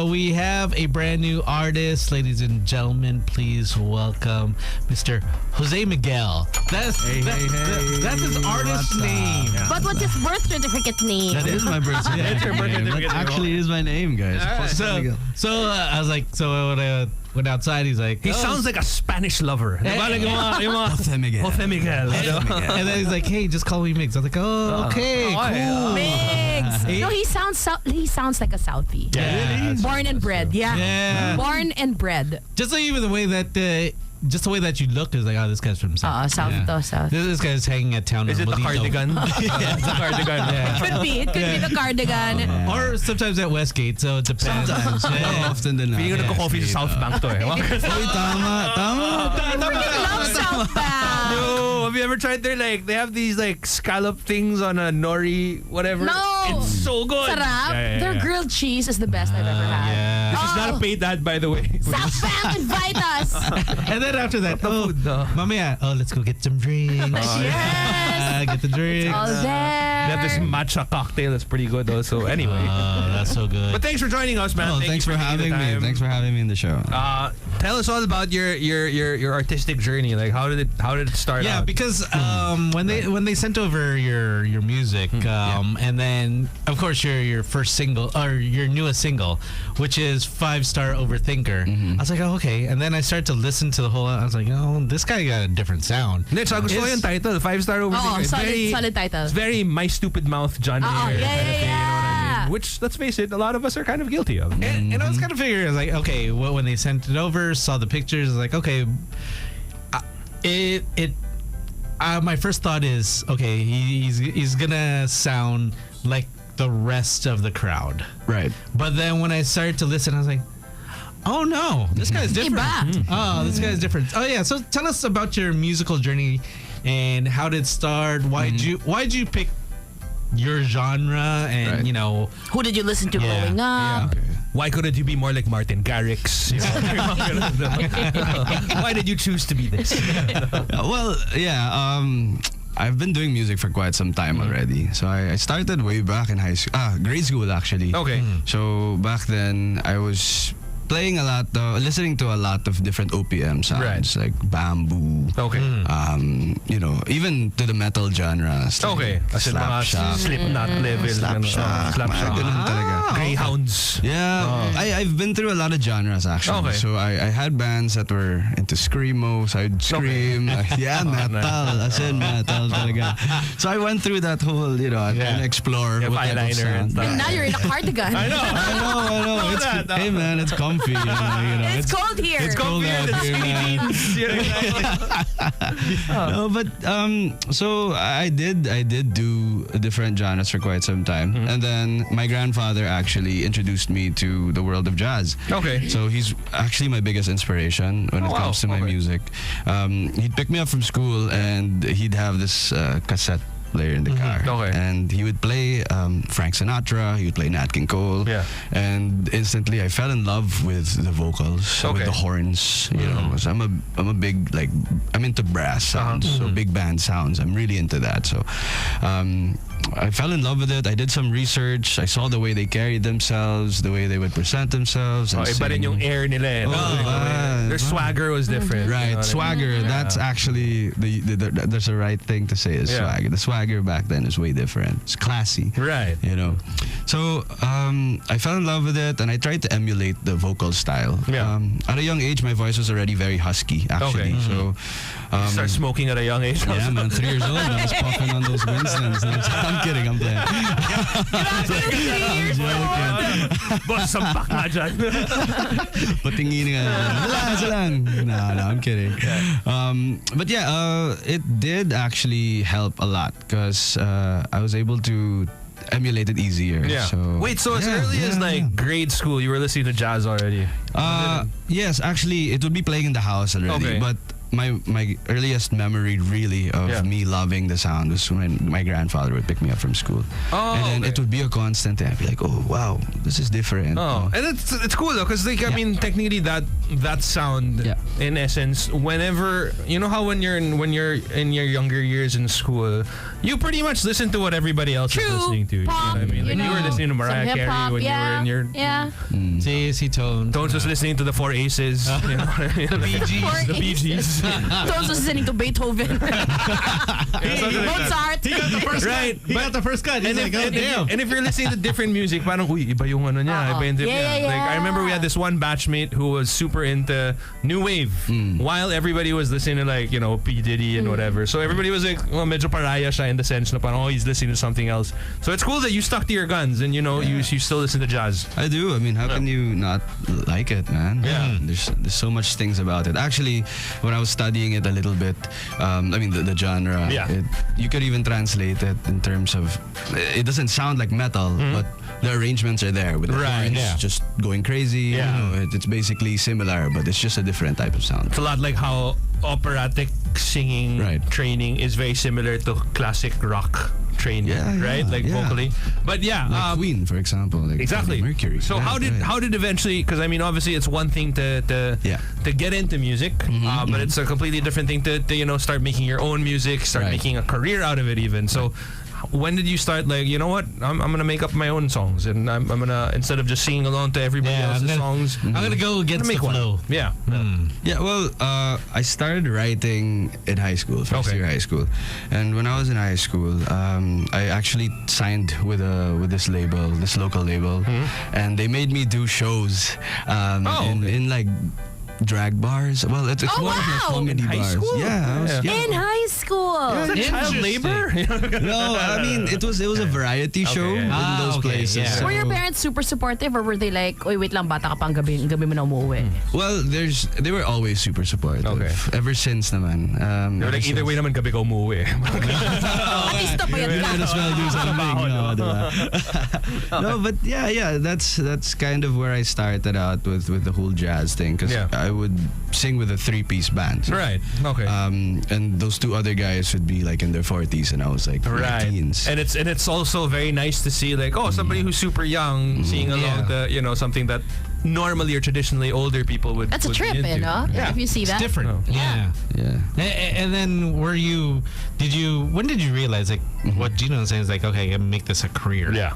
Speaker 2: we have a brand new artist. Ladies and gentlemen, please welcome Mr. Jose Miguel. That's his artist name.
Speaker 10: Yeah. But what's his birth certificate name?
Speaker 15: That is my birth certificate.
Speaker 1: That's your birth certificate.
Speaker 15: That actually is my name, guys.
Speaker 2: Right. So I was like, when I went outside, he's like,
Speaker 1: he sounds like a Spanish lover.
Speaker 15: Jose Miguel.
Speaker 2: And then he's like, hey, just call me Migs. I was like, okay, cool.
Speaker 10: Migs. No, he sounds like a Southie.
Speaker 2: Yeah.
Speaker 10: Really? Born and bred. Yeah. Born and bred.
Speaker 2: Just like even the way that just the way that you look is like, this guy's from South.
Speaker 10: South.
Speaker 2: This guy's hanging at town.
Speaker 1: Is it the cardigan?
Speaker 2: Yeah, it's the cardigan. Yeah.
Speaker 10: It could be the cardigan.
Speaker 2: Or sometimes at Westgate, so it depends.
Speaker 15: Often than not.
Speaker 1: Feeling ko coffee sa South Bank to eh.
Speaker 15: Tama.
Speaker 10: Love South Bank.
Speaker 1: No, have you ever tried their they have these scallop things on a nori whatever?
Speaker 10: No.
Speaker 1: It's so good.
Speaker 10: Sarap. Their grilled cheese is the best I've ever had.
Speaker 2: Yeah.
Speaker 1: This is not a paid ad, by the way.
Speaker 10: South Bank, invite us.
Speaker 2: And then after that, mamaya, let's go get some drinks.
Speaker 10: Yes.
Speaker 2: Get the drinks.
Speaker 10: All there.
Speaker 1: They have this matcha cocktail that's pretty good also. Anyway.
Speaker 2: That's so good.
Speaker 1: But thanks for joining us, man.
Speaker 15: Thanks for having me. Thanks for having me in the show.
Speaker 1: Tell us all about your artistic journey. Like how did it start out?
Speaker 2: Yeah, because when they sent over your music, and then of course your first single or your newest single, which is 5-Star Overthinker, I was like, okay. And then I started to listen to the whole. I was like, this guy got a different sound.
Speaker 1: Gusto ko yung title, 5-Star Overthinker.
Speaker 10: Solid title.
Speaker 1: It's very My Stupid Mouth John Mayer.
Speaker 10: Yeah.
Speaker 1: Which, let's face it, a lot of us are kind of guilty of.
Speaker 2: And I was kind of figuring, I was like, okay, when they sent it over, saw the pictures, I was like, okay, my first thought is, okay, he's gonna sound like the rest of the crowd.
Speaker 15: Right.
Speaker 2: But then when I started to listen, I was like, oh no, this guy's different.
Speaker 10: Iba.
Speaker 2: Oh, this guy's different. Oh yeah, so tell us about your musical journey and how did it start? Why'd you pick your genre, and you know,
Speaker 10: who did you listen to growing up?
Speaker 1: Why couldn't you be more like Martin Garrix? Why did you choose to be this?
Speaker 15: Well, I've been doing music for quite some time already. So I started way back in grade school actually.
Speaker 1: Okay.
Speaker 15: So back then I was playing a lot, listening to a lot of different OPM sounds, like bamboo.
Speaker 1: Okay.
Speaker 15: You know, even to the metal genres.
Speaker 1: Okay.
Speaker 15: Like Slapshot.
Speaker 1: Slipknot level.
Speaker 15: Slapshot. Ganun talaga.
Speaker 1: Greyhounds.
Speaker 15: Yeah. I've been through a lot of genres actually.
Speaker 1: Okay.
Speaker 15: So I had bands that were into screamo, so I'd scream. Metal. As in metal talaga. So I went through that whole, you know, and explore what type of sound.
Speaker 10: And now you're in a cardigan.
Speaker 15: I know. Hey man, it's comfy. You know,
Speaker 10: it's cold here.
Speaker 15: It's cold out here, man. No, but so I did do different genres for quite some time, and then my grandfather actually introduced me to the world of jazz.
Speaker 1: Okay.
Speaker 15: So he's actually my biggest inspiration when it comes to my music. He'd pick me up from school, and he'd have this cassette player in the car.
Speaker 1: Okay.
Speaker 15: And he would play Frank Sinatra, he would play Nat King Cole.
Speaker 1: Yeah.
Speaker 15: And instantly I fell in love with the vocals, with the horns, you know. So I'm a big, like, I'm into brass sounds, so big band sounds. I'm really into that. So I fell in love with it. I did some research. I saw the way they carried themselves, the way they would present themselves. And
Speaker 1: iba rin yung air nila eh. Their swagger was different.
Speaker 15: Right,
Speaker 1: You know
Speaker 15: swagger. That's actually there's a right thing to say is swagger. The swagger back then is way different. It's classy.
Speaker 1: Right.
Speaker 15: You know. So I fell in love with it, and I tried to emulate the vocal style.
Speaker 1: Yeah.
Speaker 15: At a young age, my voice was already very husky, actually.
Speaker 1: Okay.
Speaker 15: So
Speaker 1: You start smoking at a young age.
Speaker 15: yeah, man, 3 years old, I was puffing on those Winstons. I'm kidding, I'm playing. I'm joking.
Speaker 1: Boss, sampak na dyan.
Speaker 15: Patingin nga. Relax lang. No, I'm kidding. But yeah, it did actually help a lot because I was able to emulate it easier.
Speaker 1: Yeah.
Speaker 15: So,
Speaker 1: Wait, so as early as like grade school, you were listening to jazz already?
Speaker 15: Yes, actually, it would be playing in the house already.
Speaker 1: Okay.
Speaker 15: But my earliest memory really of me loving the sound was when my grandfather would pick me up from school. And then it would be a constant thing. I'd be like, oh wow, this is different.
Speaker 1: And it's cool though, because like I mean, technically that sound in essence, whenever you know how when you're in your younger years in school, you pretty much listen to what everybody else is listening to.
Speaker 10: Pop,
Speaker 1: you know what I mean? Like you were listening to Mariah Carey when you were in your
Speaker 2: JC Tone.
Speaker 1: Tones was listening to the Four Aces. You know what I mean?
Speaker 2: The Bee Gees.
Speaker 1: The Bee Gees.
Speaker 10: Tones was listening to Beethoven. Mozart.
Speaker 2: He got the first cut. He got the first cut. He's like, oh damn.
Speaker 1: And if you're listening to different music, parang, uy, iba yung ano niya. Iba yung tip niya. Like, I remember we had this one batchmate who was super into new wave while everybody was listening to like, you know, P. Diddy and whatever. So everybody was like, well, medyo paraya siya in the sense na parang, oh, he's listening to something else. So it's cool that you stuck to your guns and, you know, you still listen to jazz.
Speaker 15: I do. I mean, how can you not like it, man?
Speaker 1: Yeah.
Speaker 15: There's so much things about it. Actually, when I was studying it a little bit, I mean, the genre, you could even translate it in terms of, it doesn't sound like metal, but the arrangements are there with the horns just going crazy.
Speaker 1: Yeah.
Speaker 15: You know, it's basically similar, but it's just a different type of sound.
Speaker 1: It's a lot like how operatic singing training is very similar to classic rock training, right? Like vocally. But
Speaker 15: like Queen, for example. Like
Speaker 1: exactly.
Speaker 15: Mercury.
Speaker 1: So how did eventually, because I mean, obviously it's one thing to get into music, but it's a completely different thing to you know, start making your own music, start making a career out of it even. So when did you start like, you know what, I'm gonna make up my own songs and I'm gonna, instead of just singing along to everybody else's songs,
Speaker 2: I'm gonna go against the flow.
Speaker 1: Yeah.
Speaker 15: Well, I started writing in high school, first year high school, and when I was in high school, I actually signed with this label, this local label, and they made me do shows in like drag bars. Well, it's one of my comedy bars. Yeah,
Speaker 10: in high school.
Speaker 1: Child labor?
Speaker 15: No, I mean it was a variety show in those places.
Speaker 2: Yeah.
Speaker 15: So,
Speaker 10: Were your parents super supportive or were they like, oy, wait lang, bata ka pang gabi mo na umuwi?
Speaker 15: well, they were always super supportive.
Speaker 1: Okay.
Speaker 15: Ever since naman.
Speaker 1: They're like, either way naman gabi ka umuwi.
Speaker 10: At least na ba bayad
Speaker 15: You
Speaker 10: ka.
Speaker 15: might as well do something. No, diba? No, but yeah, that's kind of where I started out with the whole jazz thing, because I would sing with a 3-piece band.
Speaker 1: Right. Okay.
Speaker 15: And those two other guys would be like in their 40s, and I was like in my teens.
Speaker 1: And it's also very nice to see like somebody who's super young singing along the something that normally or traditionally older people would.
Speaker 10: That's a
Speaker 1: would
Speaker 10: trip,
Speaker 1: be into.
Speaker 10: Yeah. If you see that.
Speaker 2: It's different. Yeah. And then when did you realize like what Gino was saying is like, okay, I'm gonna make this a career?
Speaker 1: Yeah.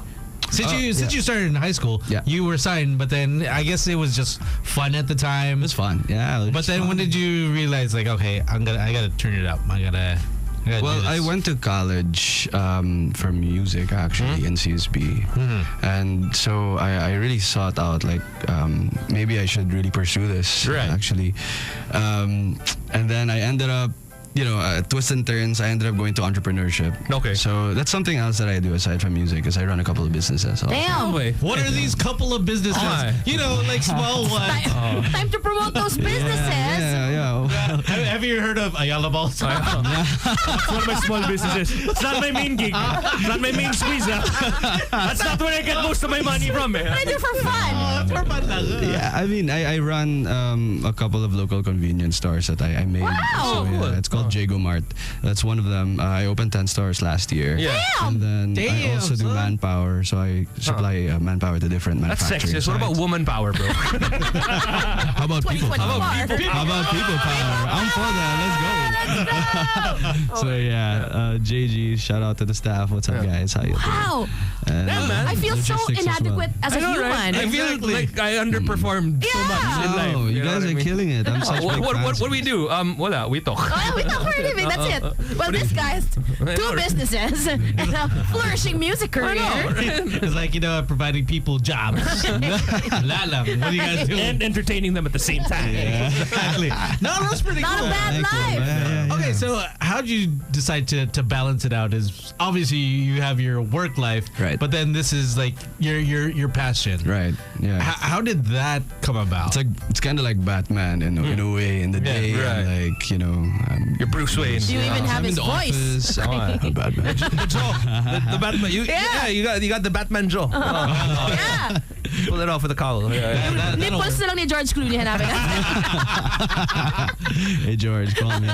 Speaker 2: Since you started in high school, you were signed, but then I guess it was just fun at the time.
Speaker 15: It was fun, yeah.
Speaker 2: But then when did you realize like, okay, I gotta turn it up. I gotta
Speaker 15: Well, I went to college for music actually in CSB, and so I really sought out like maybe I should really pursue this actually, and then I ended up. Twists and turns, I ended up going to entrepreneurship.
Speaker 1: Okay.
Speaker 15: So that's something else that I do aside from music, is I run a couple of businesses. Also.
Speaker 10: Damn.
Speaker 2: What are these couple of businesses? Like small ones.
Speaker 10: Time to promote those businesses.
Speaker 15: Yeah.
Speaker 2: Have you heard of Ayala Balls?
Speaker 1: It's one of my small businesses. It's not my main gig. It's not my main squeeze. That's not where I get most of my money from.
Speaker 10: I do for fun.
Speaker 2: For fun lang.
Speaker 15: Yeah, I mean, I run a couple of local convenience stores that I made.
Speaker 10: Wow.
Speaker 15: So, it's called Jago Mart. That's one of them. I opened 10 stores last year.
Speaker 1: Yeah.
Speaker 15: And then I also do manpower. So I supply manpower to different
Speaker 1: That's
Speaker 15: manufacturing
Speaker 1: sexist. What about woman power, bro?
Speaker 15: How about people power? How about people power? I'm for that. Let's go. So JG, shout out to the staff. What's up, guys? How you doing?
Speaker 10: Wow. I feel so
Speaker 15: logistics as
Speaker 10: inadequate as a human.
Speaker 1: Right? I feel like I underperformed so much in life.
Speaker 15: Oh, you guys are killing it. I'm such big
Speaker 1: What
Speaker 15: fans
Speaker 1: do we do? Wala, we talk.
Speaker 10: We talk for a living. That's it. Well, this guy's 2 businesses and a flourishing music career.
Speaker 2: It's like, providing people jobs. Wala lang. What do you guys do?
Speaker 1: And entertaining them at the same time.
Speaker 2: Yeah, exactly. No, that's pretty
Speaker 10: Not
Speaker 2: cool.
Speaker 10: a bad life.
Speaker 15: Yeah.
Speaker 2: Okay, so how did you decide to balance it out? Is obviously you have your work life,
Speaker 15: right?
Speaker 2: But then this is like your passion,
Speaker 15: right? Yeah.
Speaker 2: How did that come about?
Speaker 15: It's kind of like Batman in a way. In the day,
Speaker 1: right.
Speaker 15: you're
Speaker 1: Bruce Wayne.
Speaker 10: You even have his voice.
Speaker 15: I'm Batman.
Speaker 1: The jaw, the Batman. You got the Batman jaw.
Speaker 10: Yeah.
Speaker 1: Pull it off with a cowl.
Speaker 10: Nipples na lang ni George Clooney hanapin.
Speaker 15: Hey George, call me.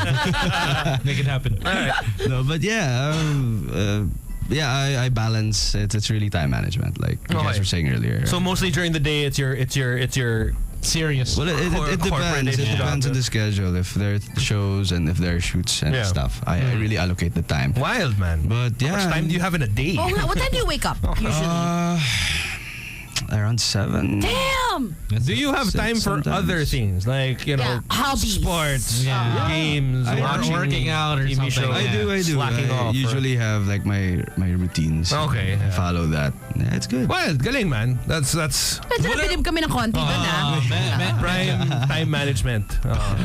Speaker 2: Make it happen.
Speaker 1: All right.
Speaker 15: No, but I balance. It's really time management, like you guys were saying earlier.
Speaker 1: So mostly during the day, it's your
Speaker 2: serious.
Speaker 15: Well, it depends. It depends on the schedule. If there are shows and if there are shoots and stuff, I really allocate the time.
Speaker 1: Wild, man.
Speaker 15: But
Speaker 1: how much time do you have in a day?
Speaker 10: What time do you wake up usually?
Speaker 15: Around 7.
Speaker 10: Damn!
Speaker 1: Do you have time for other things like
Speaker 10: hobbies,
Speaker 1: sports, games,
Speaker 2: working out or
Speaker 1: TV
Speaker 2: something?
Speaker 1: shows?
Speaker 15: I do.
Speaker 1: Slacking
Speaker 15: I
Speaker 1: off.
Speaker 15: usually have like my routines.
Speaker 1: Okay.
Speaker 15: I follow that. Yeah, it's good.
Speaker 1: Well, galing, man. That's
Speaker 10: Medyo nabilib kami ng konti doon,
Speaker 1: prime time management.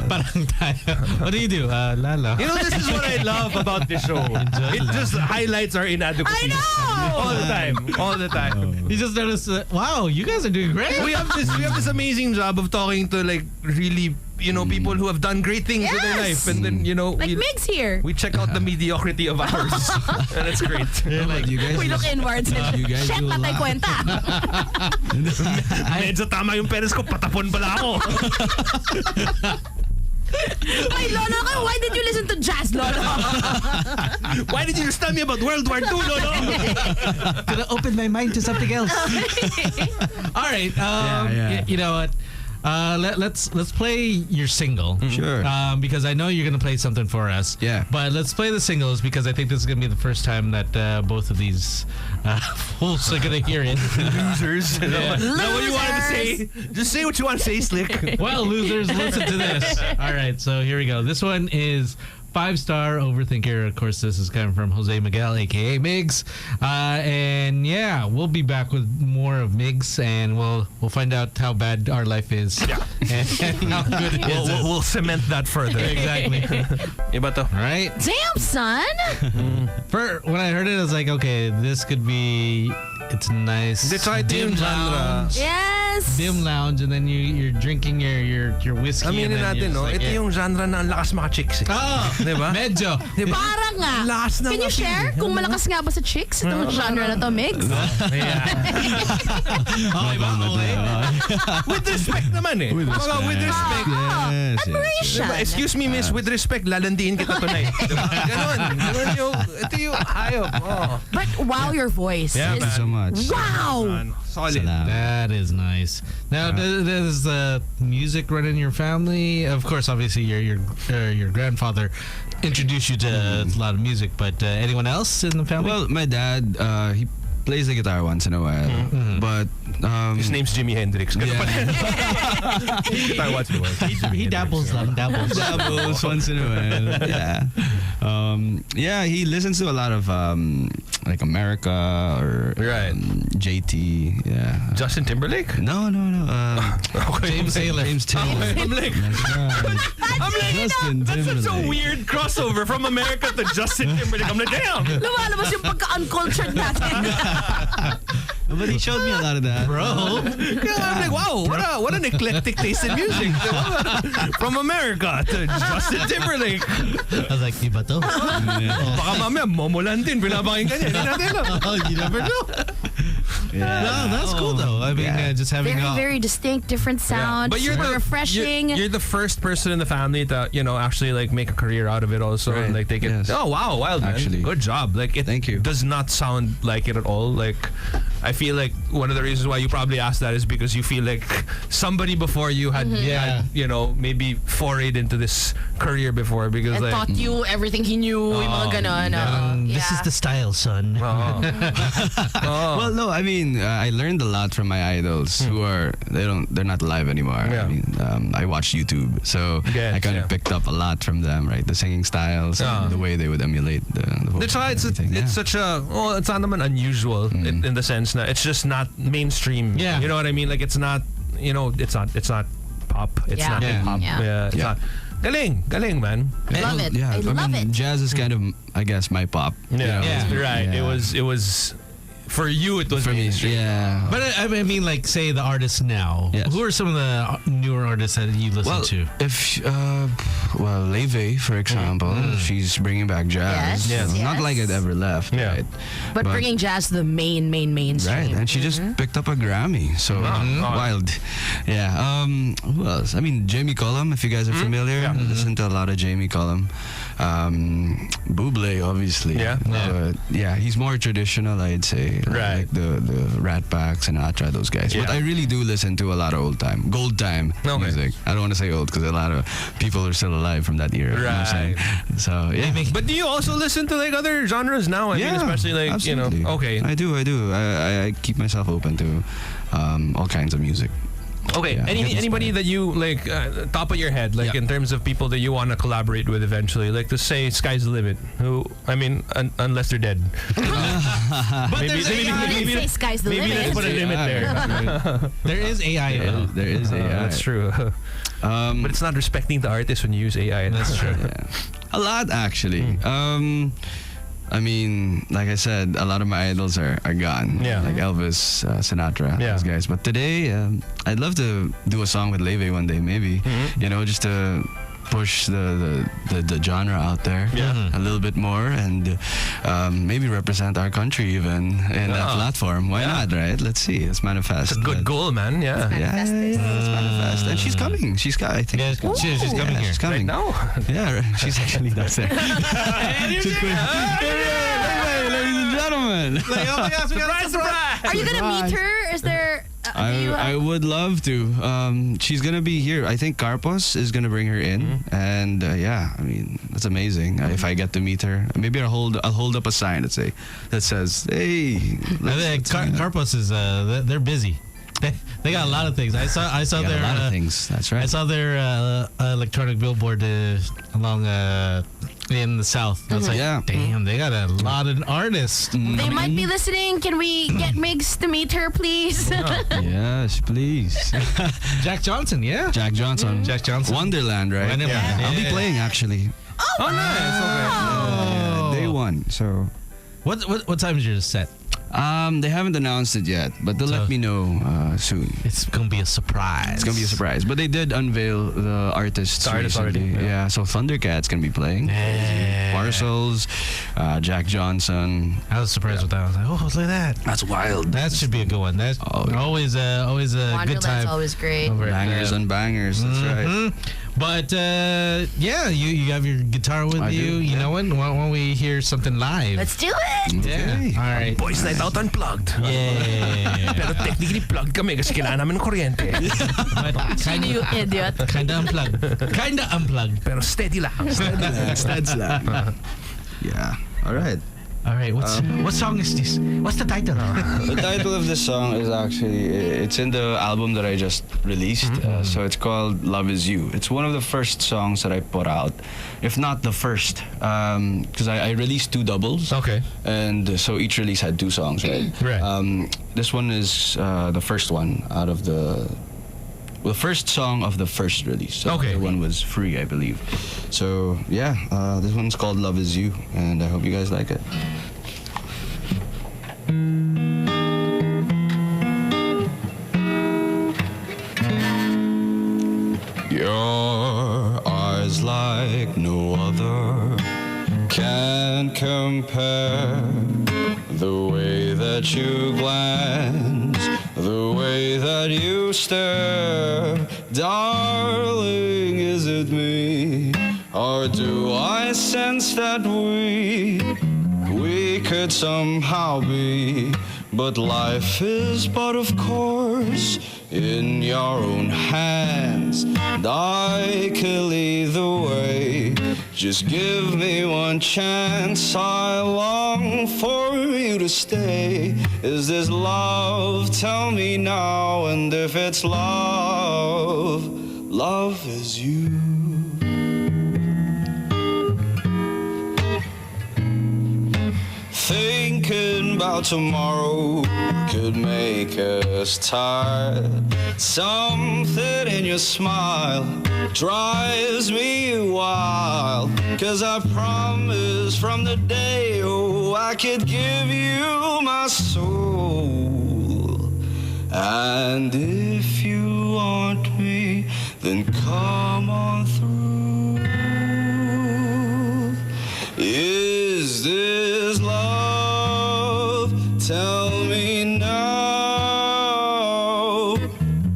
Speaker 2: Parang tayo. What do you do? Lala.
Speaker 1: This is what I love about this show. It just highlights our inadequacies.
Speaker 10: I know!
Speaker 1: All the time.
Speaker 2: You just noticed wow, you guys are doing great.
Speaker 1: We have this amazing job of talking to like really people who have done great things with their life, and then
Speaker 10: like Migs here.
Speaker 1: we check out the mediocrity of ours, and it's great.
Speaker 15: You guys
Speaker 10: We look inwards and shit, patay kwenta.
Speaker 1: Medyo tama yung peres ko, patapon pala ako.
Speaker 10: Wait, Lolo, why did you listen to jazz, Lolo?
Speaker 1: Why did you just tell me about World War II, Lolo?
Speaker 2: Gonna open my mind to something else. All right. You know what? Let's play your single.
Speaker 15: Sure.
Speaker 2: Because I know you're gonna play something for us.
Speaker 15: Yeah.
Speaker 2: But let's play the singles because I think this is gonna be the first time that both of these fools are gonna hear it.
Speaker 1: Losers. Is that what you wanted to say? Just say what you want to say, Slick.
Speaker 2: Well, losers, listen to this. All right, so here we go. This one is 5-star Overthinker. Of course, this is coming from Jose Miguel, aka Migs. And yeah, we'll be back with more of Migs, and we'll find out how bad our life is. Yeah. And how good it is.
Speaker 1: We'll cement that further.
Speaker 2: Exactly.
Speaker 1: Iba to.
Speaker 2: Right?
Speaker 10: Damn, son.
Speaker 2: When I heard it, I was like, okay, this could be. It's nice.
Speaker 1: It's right, dim genre.
Speaker 10: Yes. Yes!
Speaker 2: dim lounge, and then you're drinking your whiskey.
Speaker 1: Aminin natin, no? Ito yung genre na ang lakas mga chicks.
Speaker 2: Oh,
Speaker 1: diba?
Speaker 2: Medyo.
Speaker 1: Diba?
Speaker 10: Parang nga.
Speaker 1: Lakas na
Speaker 10: Can you share kung malakas nga ba sa chicks itong genre na to, Migs?
Speaker 2: Okay ba? Okay.
Speaker 1: With respect naman eh. With respect.
Speaker 15: Yes,
Speaker 10: Admiration.
Speaker 1: Diba? Excuse me, miss, with respect, lalandiin kita tonight. Diba? Ganon yung, ito yung hayop. Oh.
Speaker 10: But wow, your voice.
Speaker 1: Yeah,
Speaker 10: is,
Speaker 15: Thank you so much.
Speaker 10: Wow!
Speaker 1: Man, solid.
Speaker 2: That is nice. Now, does music run in your family? Of course, obviously, your grandfather introduced you to a lot of music, but anyone else in the family?
Speaker 15: Well, my dad, he plays the guitar once in a while, but
Speaker 1: His name's Jimi Hendrix. Ganun pa rin. Guitar once in a while.
Speaker 2: He dabbles
Speaker 15: dabbles once in a while. Yeah, he listens to a lot of like America or JT. Yeah,
Speaker 1: Justin Timberlake?
Speaker 15: No.
Speaker 2: James Taylor.
Speaker 15: James Taylor.
Speaker 1: I'm like,
Speaker 15: Justin
Speaker 1: that's such a
Speaker 15: Timberlake.
Speaker 1: weird crossover from America to Justin Timberlake. I'm like, damn.
Speaker 10: Lumalabas yung pagka-uncultured natin.
Speaker 15: But he showed me a lot of that,
Speaker 2: bro.
Speaker 1: I'm like, wow, what an eclectic taste in music. From America to Justin Timberlake.
Speaker 2: I was like, iba to.
Speaker 1: Baka mamaya, Momoland din. Pinapakinggan niya. Hindi natin alam.
Speaker 2: You never know.
Speaker 15: Yeah.
Speaker 2: No, that's cool though. I mean, just having
Speaker 10: Very, very distinct, different sound.
Speaker 1: But you're
Speaker 10: super refreshing.
Speaker 1: You're the first person in the family to, actually like make a career out of it also.
Speaker 15: Right.
Speaker 1: And like take it.
Speaker 15: Yes.
Speaker 1: Oh wow, wild man.
Speaker 15: Actually.
Speaker 1: Good job. Like it
Speaker 15: Thank you.
Speaker 1: does not sound like it at all. Like I feel like one of the reasons why you probably asked that is because you feel like somebody before you had, maybe forayed into this career before because
Speaker 10: and
Speaker 1: like
Speaker 10: taught you everything he knew. Yung mga ganon.
Speaker 2: This is the style, son.
Speaker 15: Well, no, I mean, I learned a lot from my idols who they're not alive anymore.
Speaker 1: Yeah.
Speaker 15: I mean, I watched YouTube, so
Speaker 1: Yes,
Speaker 15: I kind of picked up a lot from them, right? The singing styles, and the way they would emulate the
Speaker 1: That's why it's such a it's not naman unusual in the sense that it's just not mainstream.
Speaker 2: Yeah.
Speaker 1: You know what I mean? Like it's not it's not pop. It's not hip hop.
Speaker 10: Yeah.
Speaker 1: It's not. Galing, man.
Speaker 10: I love it.
Speaker 15: Yeah,
Speaker 10: I love it.
Speaker 15: Jazz is kind of, I guess, my pop.
Speaker 1: Yeah, right.
Speaker 15: Yeah.
Speaker 1: It was for you. It was
Speaker 15: For me,
Speaker 1: mainstream.
Speaker 15: yeah.
Speaker 2: But I mean, like, say the artists now.
Speaker 15: Yes.
Speaker 2: Who are some of the newer artists that you listen to?
Speaker 15: If Leve, for example, she's bringing back jazz.
Speaker 10: Yes, yes.
Speaker 15: Not like it ever left, right?
Speaker 10: But bringing jazz to the mainstream.
Speaker 15: Right, and she just picked up a Grammy, so wild. Yeah. Who else? I mean, Jamie Cullum, if you guys are familiar, listen to a lot of Jamie Cullum. Bublé, obviously.
Speaker 1: Yeah.
Speaker 15: But yeah, he's more traditional, I'd say.
Speaker 1: Right.
Speaker 15: Like the Rat Pack, Sinatra, those guys.
Speaker 1: Yeah.
Speaker 15: But I really do listen to a lot of gold time music. I don't want to say old because a lot of people are still alive from that era. You know what I'm saying? So yeah.
Speaker 1: But do you also listen to like other genres now? I mean, especially like
Speaker 15: absolutely.
Speaker 1: Okay.
Speaker 15: I do. I keep myself open to all kinds of music.
Speaker 1: Okay.
Speaker 15: Yeah,
Speaker 1: Anybody that you like, top of your head, like in terms of people that you want to collaborate with eventually, like to say sky's the limit. Who? I mean, unless they're dead.
Speaker 2: But
Speaker 10: Maybe say sky's the limit.
Speaker 1: Let's put a limit there.
Speaker 2: There is AI.
Speaker 15: There is AI.
Speaker 1: That's true. But it's not respecting the artist when you use AI. That's true.
Speaker 15: A lot, actually. I mean, like I said, a lot of my idols are gone.
Speaker 1: Yeah.
Speaker 15: Like Elvis, Sinatra, those guys. But today, I'd love to do a song with Leve one day, maybe. Just to push the genre out there a little bit more and maybe represent our country even in that platform. Why not, right? Let's see. Let's manifest.
Speaker 1: It's a good goal, man. Yeah.
Speaker 15: Let's manifest. And she's coming. She's coming here.
Speaker 2: She's coming here.
Speaker 15: She's coming.
Speaker 1: Right now?
Speaker 15: Yeah, she's actually not there. Ladies and gentlemen.
Speaker 1: Surprise!
Speaker 10: Are you gonna meet her? Is there?
Speaker 15: I would love to. She's gonna be here. I think Carpos is gonna bring her in, and I mean that's amazing. If I get to meet her, maybe I'll hold up a sign that says, "Hey."
Speaker 2: Carpos is they're busy. They got a lot of things. I saw their
Speaker 15: a lot of things. That's right.
Speaker 2: I saw their electronic billboard along in the south. I was like, damn, they got a lot of artists.
Speaker 10: They might be listening. Can we get Migs to meet her, please?
Speaker 15: Yes, please.
Speaker 2: Jack Johnson,
Speaker 15: Jack Johnson.
Speaker 2: Jack Johnson.
Speaker 15: Wonderland, right?
Speaker 2: Wonderland.
Speaker 15: I'll be playing actually.
Speaker 1: Oh, nice. Okay.
Speaker 15: Day one. So.
Speaker 2: What time is your set?
Speaker 15: They haven't announced it yet, but they'll let me know soon.
Speaker 2: It's gonna be a surprise.
Speaker 15: It's gonna be a surprise. But they did unveil the artists recently.
Speaker 1: already.
Speaker 15: Yeah, so Thundercat's gonna be playing. Parcels, Jack Johnson.
Speaker 2: I was surprised with that. I was like, oh, look at that.
Speaker 15: That's wild.
Speaker 2: That should be a good one. That's always a good
Speaker 10: Wonderland's
Speaker 2: time.
Speaker 10: always great.
Speaker 15: Bangers on bangers. That's right.
Speaker 2: But yeah, you have your guitar with
Speaker 15: I
Speaker 2: you.
Speaker 15: do,
Speaker 2: You know what? Why don't we hear something live?
Speaker 10: Let's do it!
Speaker 2: Yeah. All right.
Speaker 1: Boys Night Out Unplugged.
Speaker 2: Yeah.
Speaker 1: Pero technically plugged kami kasi kailangan namin ng kuryente.
Speaker 10: Sino you idiot?
Speaker 2: Kinda unplugged. Kinda unplugged.
Speaker 1: Pero steady lang.
Speaker 15: Steady lang. Yeah. All right.
Speaker 2: All right. What song is this? What's the title?
Speaker 15: The title of this song is actually, it's in the album that I just released. So it's called Love Is You. It's one of the first songs that I put out, if not the first, because I released 2 doubles.
Speaker 1: Okay.
Speaker 15: And so each release had 2 songs, right?
Speaker 1: Right.
Speaker 15: This one is the first one out of the first song of the first release. So
Speaker 1: Okay.
Speaker 15: The one was free, I believe. So yeah, this one's called Love Is You, and I hope you guys like it. Your eyes like no other can't compare. The way that you glance, the way that you stare. Darling, is it me? Or do I sense that we could somehow be? But life is but of course in your own hands, and I can lead the way. Just give me one chance, I long for you to stay. Is this love? Tell me now, and if it's love, love is you. Thinking about tomorrow could make us tired. Something in your smile drives me wild. 'Cause I promised from the day, oh, I could give you my soul. And if you want me, then come on through. Is this love? Tell me now.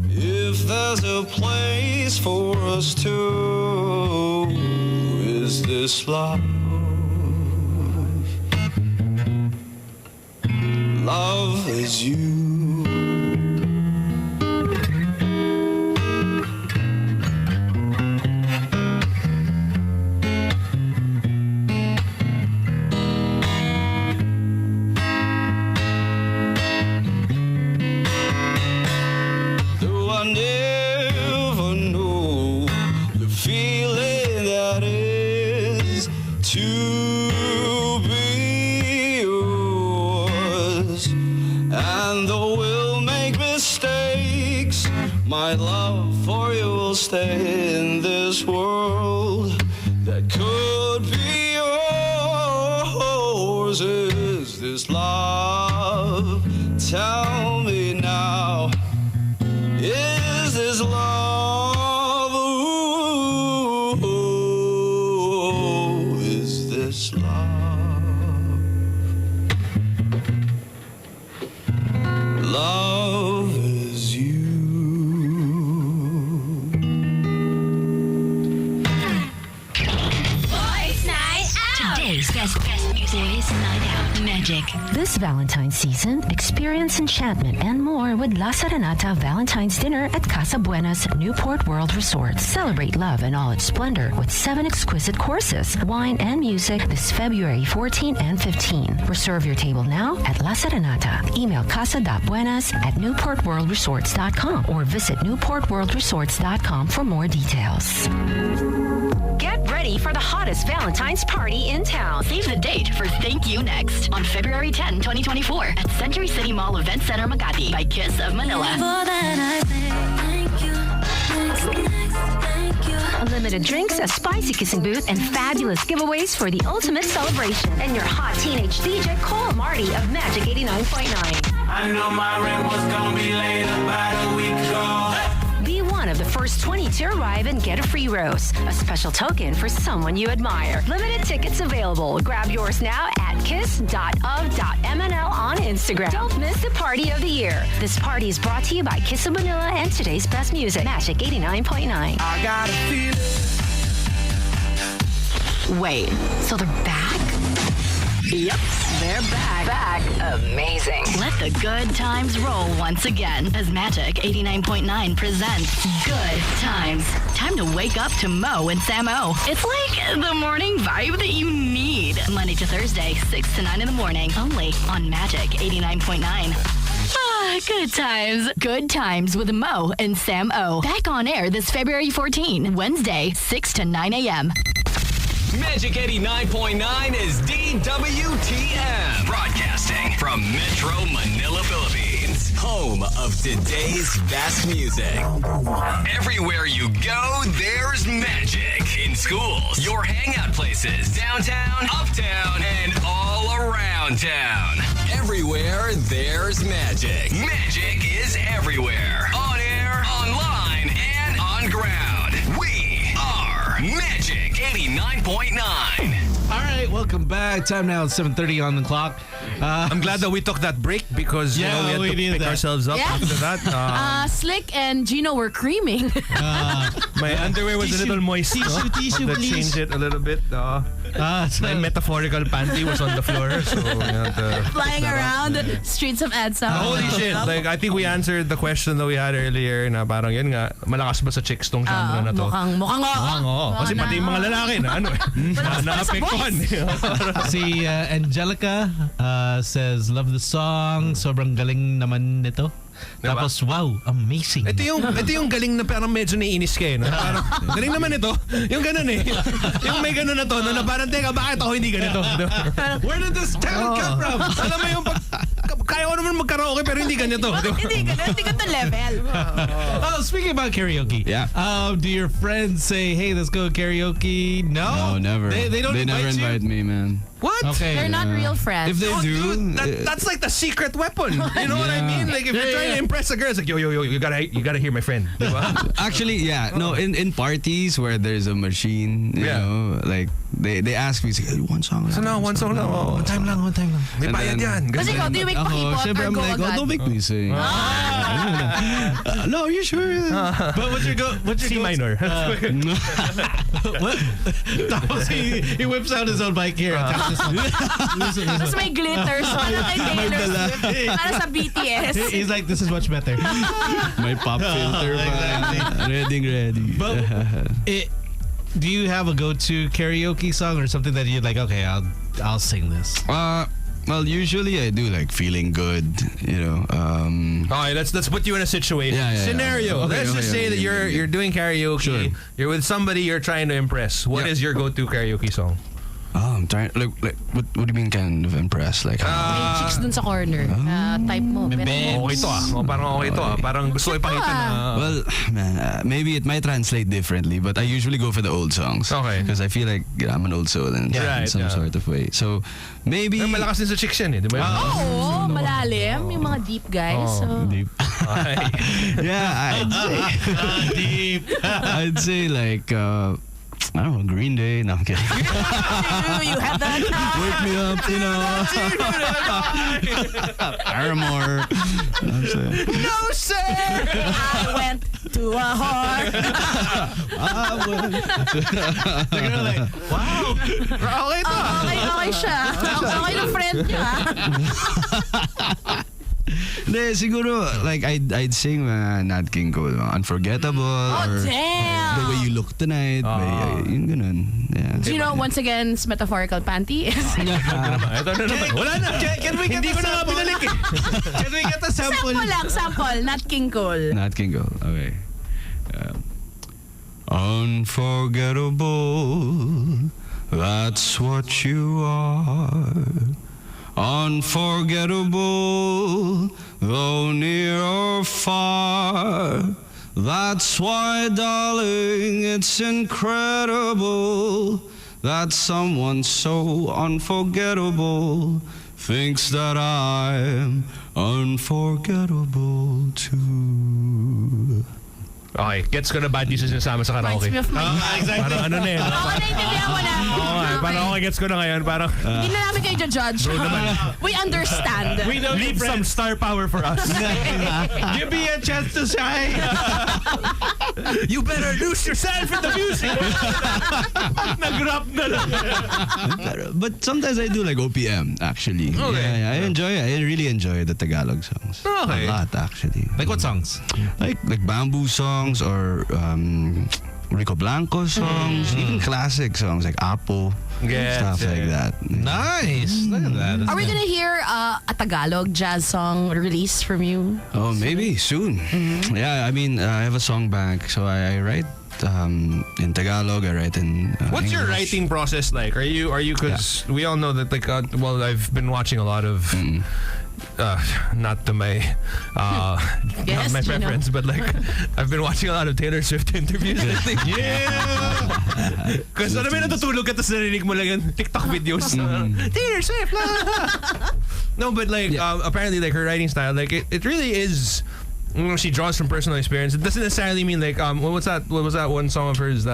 Speaker 15: If there's a place for us two, is this love? Love is you. My love for you will stay in this world that could be yours. Is this love? Tell me now. Is this love? Ooh, is this love? Love is you.
Speaker 5: Best Boys Night Out Magic.
Speaker 16: This Valentine's season, experience enchantment and more with La Serenata Valentine's Dinner at Casa Buenas Newport World Resort. Celebrate love in all its splendor with 7 exquisite courses, wine and music this February 14 and 15. Reserve your table now at La Serenata. Email casa.buenas@newportworldresorts.com or visit newportworldresorts.com for more details.
Speaker 17: Get ready for the hottest Valentine's party in town.
Speaker 7: Save the date for Thank You Next on February 10, 2024 at Century City Mall Event Center, Makati by Kiss of Manila.
Speaker 17: next? Unlimited drinks, a spicy kissing booth, and fabulous giveaways for the ultimate celebration. And your hot teenage DJ, Cole Marty of Magic 89.9.
Speaker 8: I know my rent was gonna be late about a week ago.
Speaker 17: Be one of the first 20 to arrive and get a free rose, a special token for someone you admire. Limited tickets available. Grab yours now at kiss.of.mnl on Instagram. Don't miss the party of the year. This party is brought to you by Kiss of Manila and today's best music, Magic 89.9.
Speaker 8: I got a feeling.
Speaker 5: Wait, so they're back?
Speaker 7: Yep, they're back.
Speaker 6: Back. Amazing.
Speaker 7: Let the good times roll once again as Magic 89.9 presents Good Times. Time to wake up to Mo and Samo. It's like the morning vibe that you need. Monday to Thursday, 6 to 9 in the morning, only on Magic 89.9. Good times. Good times with Mo and Sam O. Back on air this February 14, Wednesday, 6 to 9 a.m.
Speaker 4: Magic 89.9 is DWTM. Broadcasting from Metro Manila, Philippines. Home of today's best music. Everywhere you go, there's magic. In schools, your hangout places, downtown, uptown, and all around town. Everywhere, there's magic. Magic is everywhere. On air, online, and on ground. We are Magic 89.9.
Speaker 2: All right, welcome back. Time now, it's 7:30 on the clock.
Speaker 1: I'm glad that we took that break because
Speaker 2: Yeah,
Speaker 1: we had
Speaker 2: we
Speaker 1: to
Speaker 2: needed
Speaker 1: pick
Speaker 2: that.
Speaker 1: ourselves up
Speaker 10: Yes.
Speaker 1: after that.
Speaker 10: Slick and Gino were creaming.
Speaker 1: My underwear was a little moist.
Speaker 2: tissue,
Speaker 1: Had to
Speaker 2: please.
Speaker 1: change it a little bit. My metaphorical panty was on the floor, so we had to
Speaker 10: Flying around the streets of EDSA.
Speaker 1: Holy shit! Like I think we answered the question that we had earlier na parang yun nga, malakas ba sa chicks tong genre na to?
Speaker 10: Mukhang oo.
Speaker 1: Kasi pati yung mga lalaki na ano naapektuhan.
Speaker 2: Si Angelica says, love the song. Sobrang galing naman nito.
Speaker 1: Diba?
Speaker 2: Tapos, wow, amazing.
Speaker 1: Ito yung galing na parang medyo naiinis ka eh. No? Parang, galing naman ito. Yung ganun eh. Yung may ganun na to. Na parang, teka, bakit ako hindi ganito?
Speaker 2: Where did this talent come from?
Speaker 1: Alam mo yung kaya ko naman mag-karaoke pero hindi ganito.
Speaker 10: Hindi ganito level.
Speaker 2: Oh, speaking about karaoke.
Speaker 15: Yeah.
Speaker 2: Do your friends say, hey, let's go karaoke? No?
Speaker 15: No, never.
Speaker 2: They don't
Speaker 15: never invite me, man.
Speaker 1: What?
Speaker 2: Okay.
Speaker 10: They're not real friends.
Speaker 15: If they do,
Speaker 1: Dude, that's like the secret weapon. You know what I mean? Like if you're trying to impress a girl, it's like yo, you gotta hear my friend. Diba?
Speaker 15: actually, yeah, no. In parties where there's a machine, you know, like they ask me, hey, one song.
Speaker 1: So no, one song lang. Oh,
Speaker 2: One time lang.
Speaker 1: may bayad yan.
Speaker 10: Kasi ikaw, do you make pakipot
Speaker 15: syempre,
Speaker 10: or
Speaker 15: I'm
Speaker 10: go
Speaker 15: like,
Speaker 10: agad?
Speaker 15: don't make me sing. No, are you sure?
Speaker 2: But what's your
Speaker 1: C minor.
Speaker 2: What? Tapos he whips out his own bike here.
Speaker 10: Tapos may glitters. Parang kay Taylor Swift. Para sa BTS.
Speaker 2: He's like, this is much better.
Speaker 15: My pop filter, ready.
Speaker 2: But do you have a go-to karaoke song or something that you're like, okay, I'll sing this?
Speaker 15: Well, usually I do like feeling good, you know.
Speaker 1: Alright, let's put you in a situation.
Speaker 15: Yeah.
Speaker 1: Scenario.
Speaker 15: Okay,
Speaker 1: let's just say that you're doing karaoke.
Speaker 15: Sure.
Speaker 1: You're with somebody you're trying to impress. What is your go-to karaoke song?
Speaker 15: Oh, I'm trying. Like, what do you mean kind of impress? Like,
Speaker 10: May chicks dun sa corner. Type mo.
Speaker 1: Okay to ah. Parang okay to ah. Parang gusto ko ipakita na.
Speaker 15: well, man, maybe it might translate differently, but I usually go for the old songs.
Speaker 1: Okay.
Speaker 15: Because I feel like I'm an old soul in some sort of way. So maybe.
Speaker 1: Pero malakas din sa chicks yan eh. Di ba?
Speaker 10: Oo, malalim. Yung mga deep guys. So.
Speaker 15: Deep. Yeah, I'd say.
Speaker 2: Deep.
Speaker 15: I'd say like. I don't know, Green Day. No, I'm kidding.
Speaker 10: You have that.
Speaker 15: Wake me up, you know. Paramore.
Speaker 1: No, sir!
Speaker 10: I went to a whore.
Speaker 2: They're gonna like, wow.
Speaker 1: Okay to ah.
Speaker 10: Okay siya. Okay na friend niya.
Speaker 15: Hindi, siguro, like, I'd sing Nat King Cole, Unforgettable. or
Speaker 10: damn.
Speaker 15: The Way You Look Tonight. Yung ganun. Yeah.
Speaker 10: Do you know, once again, it's metaphorical panty?
Speaker 1: Ito na naman. Wala na.
Speaker 2: Can we get
Speaker 1: Hindi ko na nga binalik eh.
Speaker 2: Can we get the sample?
Speaker 10: Sample. Nat King Cole.
Speaker 15: Nat King Cole. Okay. Unforgettable, that's what you are. Unforgettable, though near or far, That's why, darling, it's incredible that someone so unforgettable thinks that I'm unforgettable too.
Speaker 1: Okay, gets ko na bad news na sinasama sa karaoke.
Speaker 10: Reminds me of my
Speaker 1: Exactly. Parang ano na eh.
Speaker 10: Naintindihan ko na.
Speaker 1: Parang okay, gets ko na ngayon. Parang
Speaker 10: Hindi na namin kayo judge. We understand.
Speaker 1: we know leave some star power for us.
Speaker 2: Give me a chance to shine.
Speaker 1: You better lose yourself in the music. Nag-rap na lang.
Speaker 15: But sometimes I do like OPM, actually.
Speaker 1: Okay.
Speaker 15: Yeah, I really enjoy the Tagalog songs.
Speaker 1: Okay.
Speaker 15: A lot, actually.
Speaker 2: Like what songs?
Speaker 15: Like Bamboo songs or Rico Blanco songs, even classic songs like Apo, stuff like that.
Speaker 2: Nice. Look at that.
Speaker 10: Are we gonna hear a Tagalog jazz song release from you?
Speaker 15: Oh, maybe soon. Yeah, I mean, I have a song bank, so I write in Tagalog. I write in.
Speaker 1: What's your
Speaker 15: English.
Speaker 1: writing process like? Are you? Because we all know that like well, I've been watching a lot of. Not to my
Speaker 10: Yes,
Speaker 1: not my
Speaker 10: Gino.
Speaker 1: preference, but like I've been watching a lot of Taylor Swift interviews lately. Yeah! Because alam mo natutulog ka tapos narinig mo lang yung TikTok videos. Taylor Swift! No, but like apparently like her writing style, like it really is. You know, she draws from personal experience. It doesn't necessarily mean like what was that one song of hers?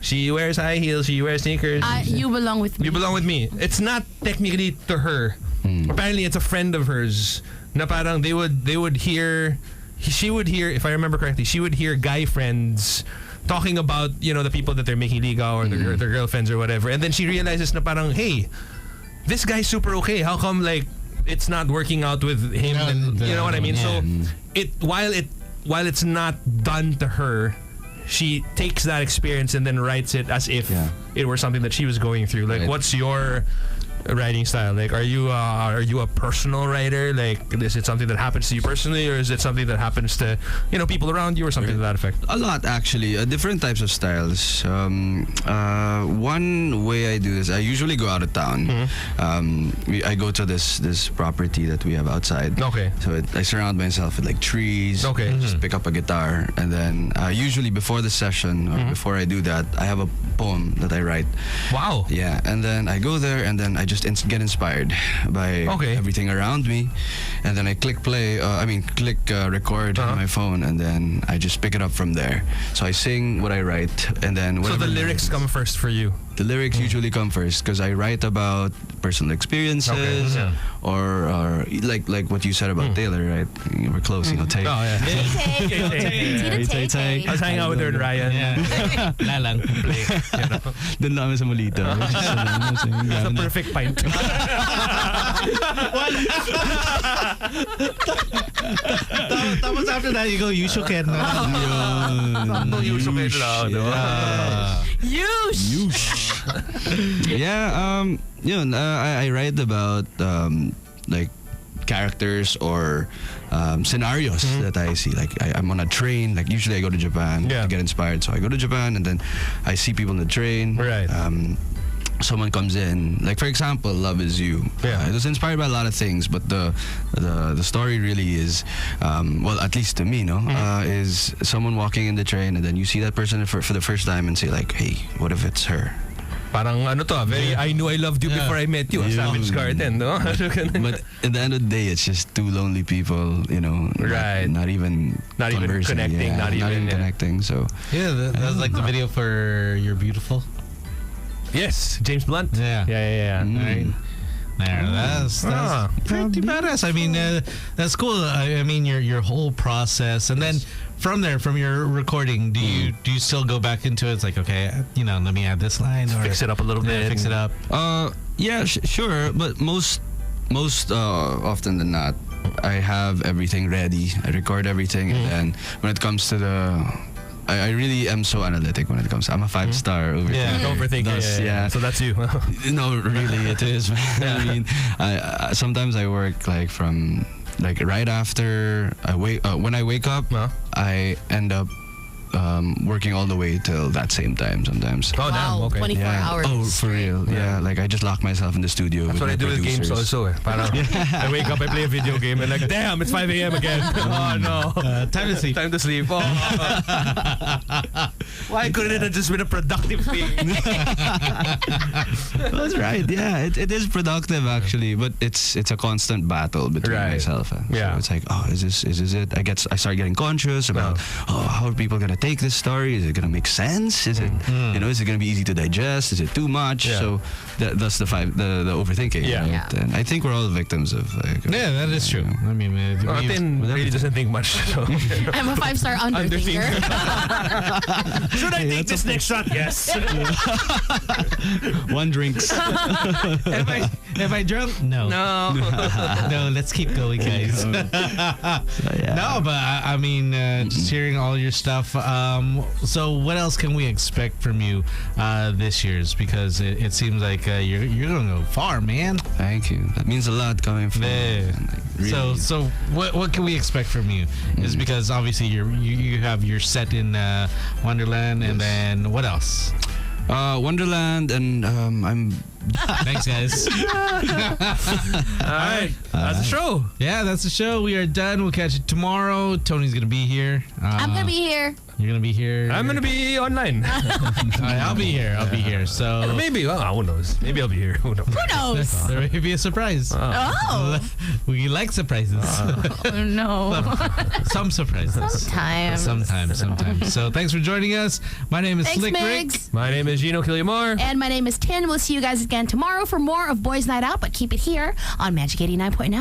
Speaker 1: She wears high heels, she wears sneakers.
Speaker 10: You belong with me.
Speaker 1: You belong with me. It's not technically to her. Apparently, it's a friend of hers. Na parang they would hear, she would hear, if I remember correctly, she would hear guy friends talking about the people that they're making ligaw or their girlfriends or whatever, and then she realizes na parang, hey, this guy's super okay. How come like it's not working out with him? And, you know what I mean? So while it's not done to her, she takes that experience and then writes it as if it were something that she was going through. Like, what's your writing style? Like, are you a personal writer? Like, is it something that happens to you personally, or is it something that happens to people around you, or something to that effect?
Speaker 15: A lot, actually. Different types of styles. One way I do this, I usually go out of town. I go to this property that we have outside.
Speaker 1: Okay.
Speaker 15: So I surround myself with like trees.
Speaker 1: Okay.
Speaker 15: Just pick up a guitar, and then usually before the session or before I do that, I have a poem that I write.
Speaker 1: Wow.
Speaker 15: Yeah, and then I go there, and then I just get inspired by everything around me, and then I click play. Click record on my phone, and then I just pick it up from there. So I sing what I write, and then
Speaker 1: So the lyrics come first for you.
Speaker 15: The lyrics usually come first because I write about personal experiences, or like what you said about Taylor, right? We're close, Tay.
Speaker 1: Oh yeah.
Speaker 15: Tay.
Speaker 1: I was hanging out with her and Ryan.
Speaker 2: Lalang.
Speaker 15: Doon lang kami sa Molito.
Speaker 1: It's a perfect pint.
Speaker 2: Tapos after that, you go, Yushuken.
Speaker 1: Yushuken lang.
Speaker 10: Yush.
Speaker 15: Yeah, I write about like characters or scenarios that I see. Like I'm on a train. Like usually I go to Japan to get inspired. So I go to Japan, and then I see people on the train.
Speaker 1: Right.
Speaker 15: Someone comes in, like for example, Love Is You. It was inspired by a lot of things, but the story really is, well, at least to me, is someone walking in the train, and then you see that person for the first time and say like, hey, what if it's her?
Speaker 1: Parang very I knew I loved you before I met you. Savage Garden, no?
Speaker 15: But at the end of the day, it's just two lonely people,
Speaker 1: Right.
Speaker 15: Not even
Speaker 1: connecting, not even
Speaker 15: connecting. So
Speaker 2: that was like the video for You're Beautiful.
Speaker 1: Yes, James Blunt.
Speaker 2: Yeah. Right. That's pretty badass. I mean, that's cool. I mean, your whole process, and then from there, from your recording, do you still go back into it? It's like, okay, let me add this line or
Speaker 1: fix it up a little bit.
Speaker 2: Fix it up.
Speaker 15: Yeah, sure. But most often than not, I have everything ready. I record everything, and then when it comes to I really am so analytic when it comes. I'm a 5-star
Speaker 1: overthinker. Yeah. So that's you.
Speaker 15: No, really, it is. I mean, sometimes I work like from right after I wake. When I wake up, I end up working all the way till that same time sometimes.
Speaker 1: Oh, damn. Okay.
Speaker 10: 24 hours.
Speaker 15: Oh, for real. Yeah. Like I just lock myself in the studio.
Speaker 1: That's
Speaker 15: with
Speaker 1: what I
Speaker 15: my
Speaker 1: do with games
Speaker 15: producers.
Speaker 1: also. Parang, I wake up, I play a video game, and like, damn, it's 5 a.m. again. Oh no.
Speaker 2: Time to sleep.
Speaker 1: Time to sleep. Oh. Why couldn't it have just been a productive thing?
Speaker 15: That's right. Yeah, it is productive actually, but it's a constant battle between myself.
Speaker 1: Yeah.
Speaker 15: So it's like, oh, is this it? I start getting conscious about, how are people gonna take this story? Is it gonna make sense? Is it is it gonna be easy to digest? Is it too much?
Speaker 1: Yeah.
Speaker 15: So that's the overthinking.
Speaker 1: Yeah.
Speaker 15: Right?
Speaker 10: Yeah.
Speaker 15: And I think we're all victims of.
Speaker 2: Yeah, that is true. I mean,
Speaker 1: Martin really doesn't think much. So.
Speaker 10: I'm a 5-star underthinker.
Speaker 1: Should I take this next shot? Yes.
Speaker 15: One drinks.
Speaker 2: Am I drunk? No.
Speaker 1: No.
Speaker 2: No, let's keep going, guys. No, but I mean, just hearing all your stuff. So, what else can we expect from you this year's? Because it seems like you're going to go far, man.
Speaker 15: Thank you. That means a lot coming from.
Speaker 2: Yeah.
Speaker 15: Really.
Speaker 2: So what can we expect from you? Is because obviously you have your set in Wonderland, and then what else?
Speaker 15: Wonderland, and I'm.
Speaker 2: Thanks, guys.
Speaker 1: All right. That's the show.
Speaker 2: Yeah, that's the show. We are done. We'll catch you tomorrow. Tony's gonna be here.
Speaker 10: I'm going to be here.
Speaker 2: You're gonna be here.
Speaker 1: I'm gonna be online.
Speaker 2: I'll be here. So
Speaker 1: or maybe. Well, who knows? Maybe I'll be here. Who knows?
Speaker 10: Who knows?
Speaker 2: There may be a surprise.
Speaker 10: Oh.
Speaker 2: We like surprises.
Speaker 10: Oh, no.
Speaker 2: Some surprises. Sometimes. So thanks for joining us. My name is
Speaker 10: Thanks,
Speaker 2: Slick
Speaker 10: Migs.
Speaker 2: Rick.
Speaker 1: My name is Gino Killiamore.
Speaker 10: And my name is Tin. We'll see you guys again tomorrow for more of Boys Night Out, but keep it here on Magic 89.9.